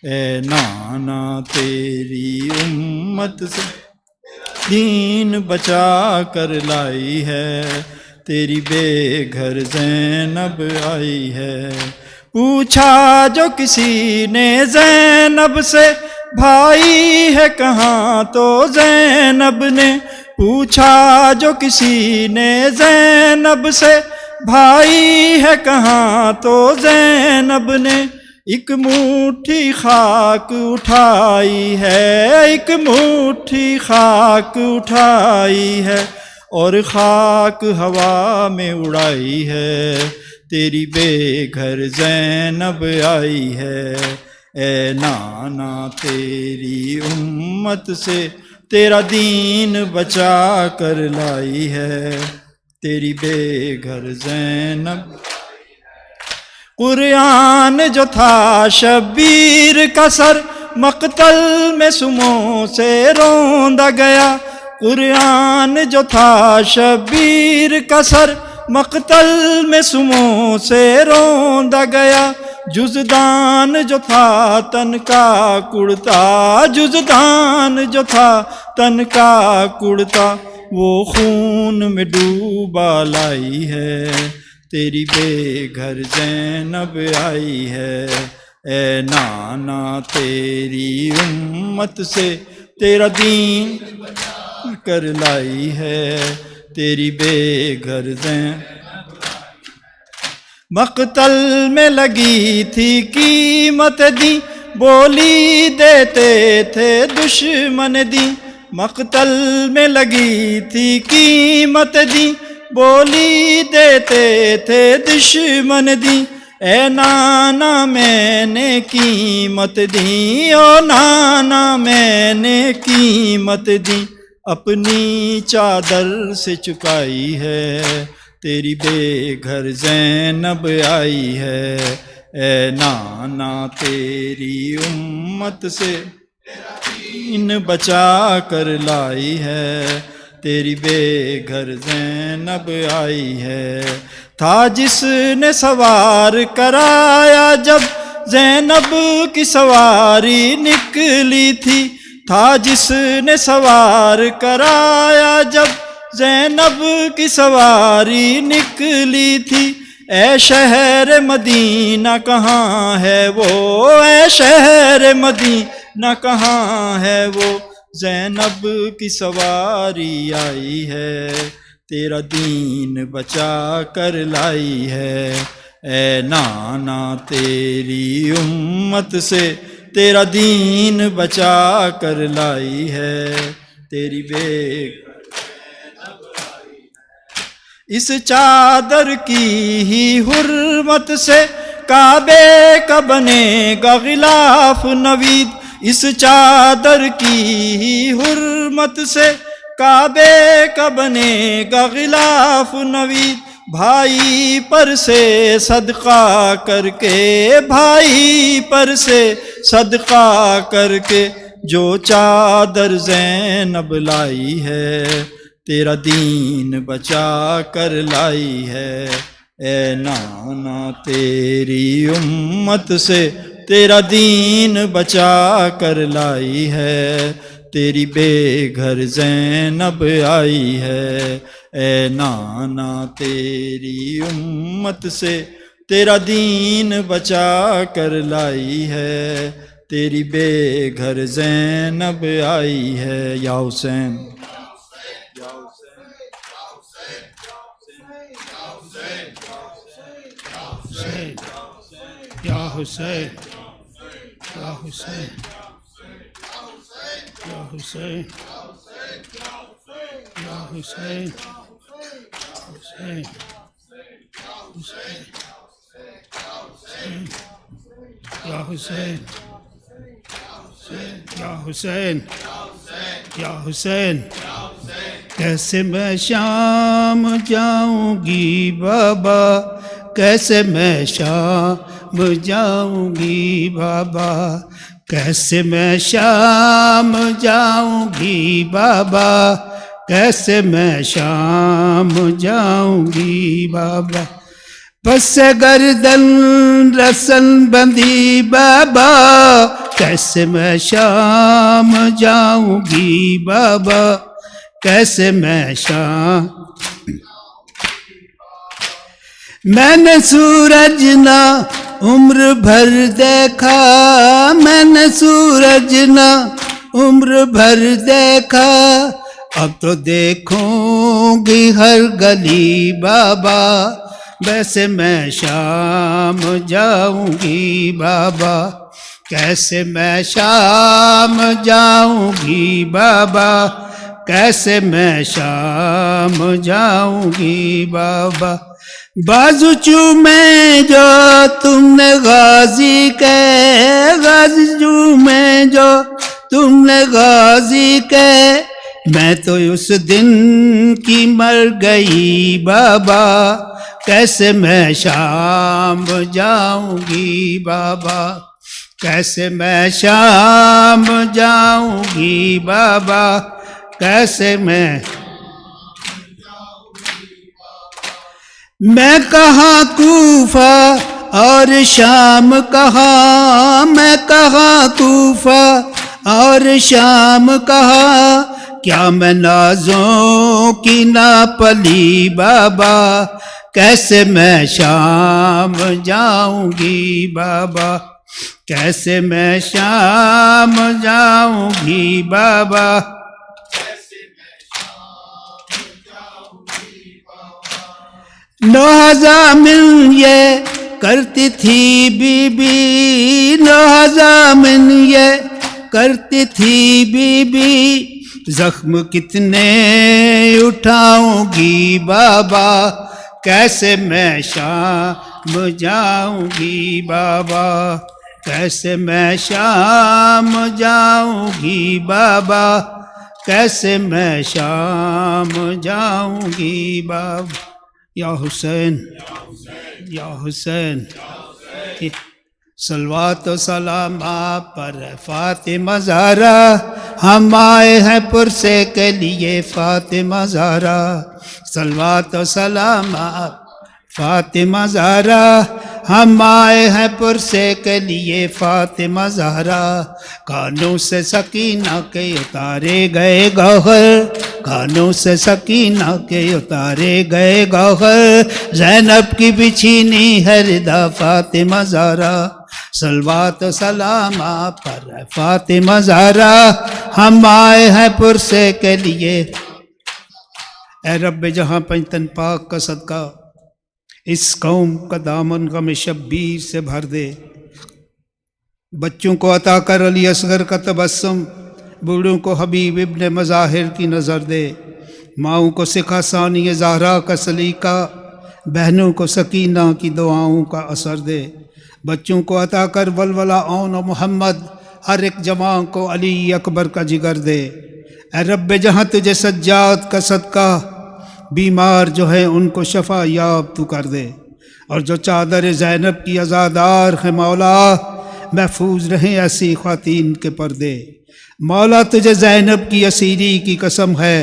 اے نانا تیری امت سے دین بچا کر لائی ہے، تیری بے گھر زینب آئی ہے۔ پوچھا جو کسی نے زینب سے بھائی ہے کہاں، تو زینب نے پوچھا جو کسی نے زینب سے بھائی ہے کہاں، تو زینب نے ایک مٹھی خاک اٹھائی ہے، ایک مٹھی خاک اٹھائی ہے، اور خاک ہوا میں اڑائی ہے، تیری بے گھر زینب آئی ہے، اے نانا تیری امت سے تیرا دین بچا کر لائی ہے، تیری بے گھر زینب۔ قرآن جو تھا شبیر کا سر مقتل میں سموں سے روندا گیا، قرآن جو تھا شبیر کا سر مقتل میں سموں سے روندا گیا، جزدان جو تھا تن کا کڑتا، جزدان جو تھا تن کا کڑتا، وہ خون میں ڈوبا لائی ہے، تیری بے گھر زینب آئی ہے، اے نانا تیری امت سے تیرا دین کر لائی ہے، تیری بے گھر زینب۔ مقتل میں لگی تھی قیمت دی، بولی دیتے تھے دشمن دی، مقتل میں لگی تھی قیمت دی، بولی دیتے تھے دشمن دی، اے نانا میں نے قیمت دی، او نانا میں نے قیمت دی، اپنی چادر سے چکائی ہے، تیری بے گھر زینب آئی ہے، اے نانا تیری امت سے دین بچا کر لائی ہے، تیری بے گھر زینب آئی ہے، تھا جس نے سوار کرایا جب زینب کی سواری نکلی تھی، تھا جس نے سوار کرایا جب زینب کی سواری نکلی تھی، اے شہر مدینہ کہاں ہے وہ، اے شہر مدینہ کہاں ہے وہ، زینب کی سواری آئی ہے، تیرا دین بچا کر لائی ہے، اے نانا تیری امت سے تیرا دین بچا کر لائی ہے، تیری بے اس چادر کی ہی حرمت سے کعبے کا بنے گا غلاف نوید، اس چادر کی ہی حرمت سے کعبے کا بنے گا غلاف نوید، بھائی پر سے صدقہ کر کے، بھائی پر سے صدقہ کر کے جو چادر زینب لائی ہے، تیرا دین بچا کر لائی ہے، اے نانا تیری امت سے تیرا دین بچا کر لائی ہے، تیری بے گھر زینب آئی ہے، اے نانا تیری امت سے تیرا دین بچا کر لائی ہے، تیری بے گھر زینب آئی ہے، یا حسین یا حسین، یا حسین، یا حسین، یا حسین، حسین، یا حسین، یا حسین، یا حسین، کیسے میں شام جاؤں گی بابا، کیسے میں شام جاؤں گی بابا، کیسے میں شام جاؤں گی بابا، کیسے میں شام جاؤں گی بابا، پس گردن رسن بندی بابا کیسے میں شام جاؤں گی بابا کیسے میں شام میں نے سورج نہ عمر بھر دیکھا میں نے سورج نہ عمر بھر دیکھا اب تو دیکھوں گی ہر گلی بابا ویسے میں شام جاؤں گی بابا کیسے میں شام جاؤں گی بابا کیسے میں شام جاؤں گی بابا بازو چومے جو تم نے غازی کے غازی چومے جو تم نے غازی کے میں تو اس دن کی مر گئی بابا کیسے میں شام جاؤں گی بابا کیسے میں شام جاؤں گی بابا کیسے میں کہاں کوفہ اور شام کہاں میں کہاں کوفہ اور شام کہاں کیا میں نازوں کی نہ پلی بابا کیسے میں شام جاؤں گی بابا کیسے میں شام جاؤں گی بابا نوحزامن یہ کرتی تھی بی بی نوحزامن یہ کرتی تھی بی بی زخم کتنے اٹھاؤں گی بابا کیسے میں شام جاؤں گی بابا کیسے میں شام جاؤں گی بابا کیسے میں شام جاؤں گی بابا یا حسین یا حسین صلوات و سلام آپ پر فاطمہ زہرا ہم آئے ہیں پرسے کے لیے فاطمہ زہرا صلوات و سلام آپ فاطمہ زہرا ہم آئے ہیں پرسے کے لیے فاطمہ زہرا کانوں سے سکینہ کے اتارے گئے گوہر کانوں سے سکینہ کے اتارے گئے گوہر زینب کی بچھینی ہے ردا فاطمہ زہرا صلوات و سلام آپ پر فاطمہ زہرا ہم آئے ہیں پرسے کے لیے اے رب جہاں پنجتن پاک کا صدقہ اس قوم کا دامن غم شبیر سے بھر دے بچوں کو عطا کر علی اصغر کا تبسم بوڑھوں کو حبیب ابن مظاہر کی نظر دے ماؤں کو سکھا ثانی زہرا کا سلیقہ بہنوں کو سکینہ کی دعاؤں کا اثر دے بچوں کو عطا کر ولولہ اون و محمد ہر ایک جوان کو علی اکبر کا جگر دے اے رب جہاں تجھے سجاد کا صدقہ بیمار جو ہیں ان کو شفا یاب تو کر دے اور جو چادر زینب کی عزادار ہے مولا محفوظ رہیں ایسی خواتین کے پردے مولا تجھے زینب کی اسیری کی قسم ہے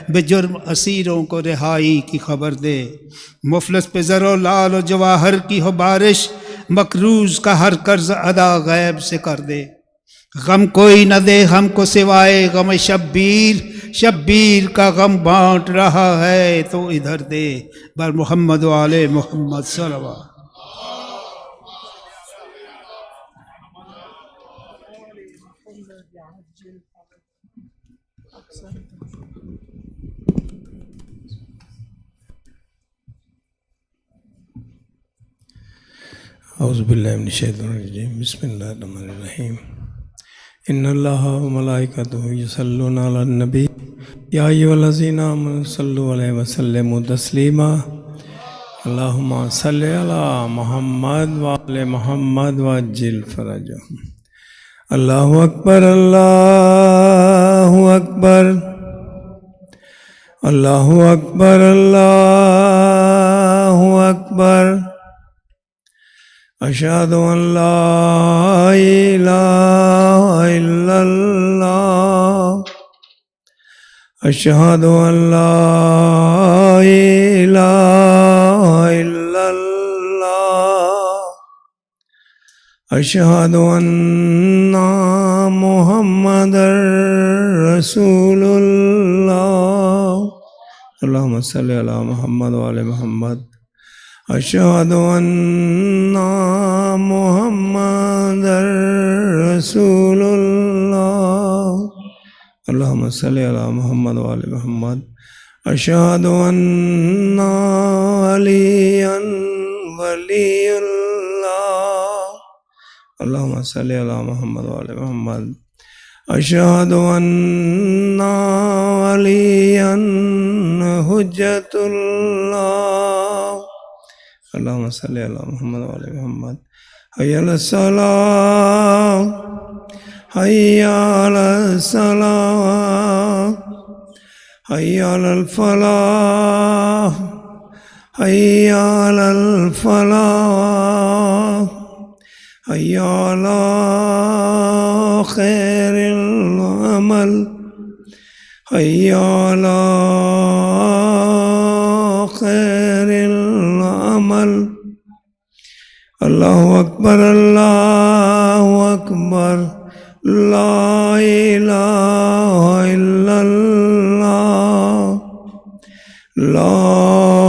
بے جرم اسیروں کو رہائی کی خبر دے مفلس پہ زر و لال و جواہر کی ہو بارش مقروض کا ہر قرض ادا غیب سے کر دے غم کوئی نہ دے ہم کو سوائے غم شبیر شبیر کا غم بانٹ رہا ہے تو ادھر دے بر محمد و آل محمد صلی اللہ علیہ وسلم اعوذ باللہ من الشیطان الرجیم بسم اللہ الرحمن الرحیم ان اللہ و ملائکتہ یصلون علی النبی یا ایھا الذین آمنوا صلوا علیہ وسلموا تسلیما اللہم صلی علی محمد و آل محمد وعجل فرجہم اللہ اکبر اللہ اکبر اللہ اکبر اللہ اکبر اشہد ان لا الہ الا اللہ اشہد ان لا الہ الا اللہ أشهد أن محمد رسول الله اللهم صل على محمد وعلى محمد أشهد أن محمد رسول الله اللهم صل على محمد وعلى محمد أشهد أن عليا ولي الله اللهم صل على محمد وعلى محمد أشهد أن عليا حجة الله اللهم صل على محمد وعلى محمد حي على الصلاة حي على الصلاة حي على الفلاح حي على الفلاح حي على خير العمل حي على خير العمل الله أكبر الله أكبر لا إله إلا الله لا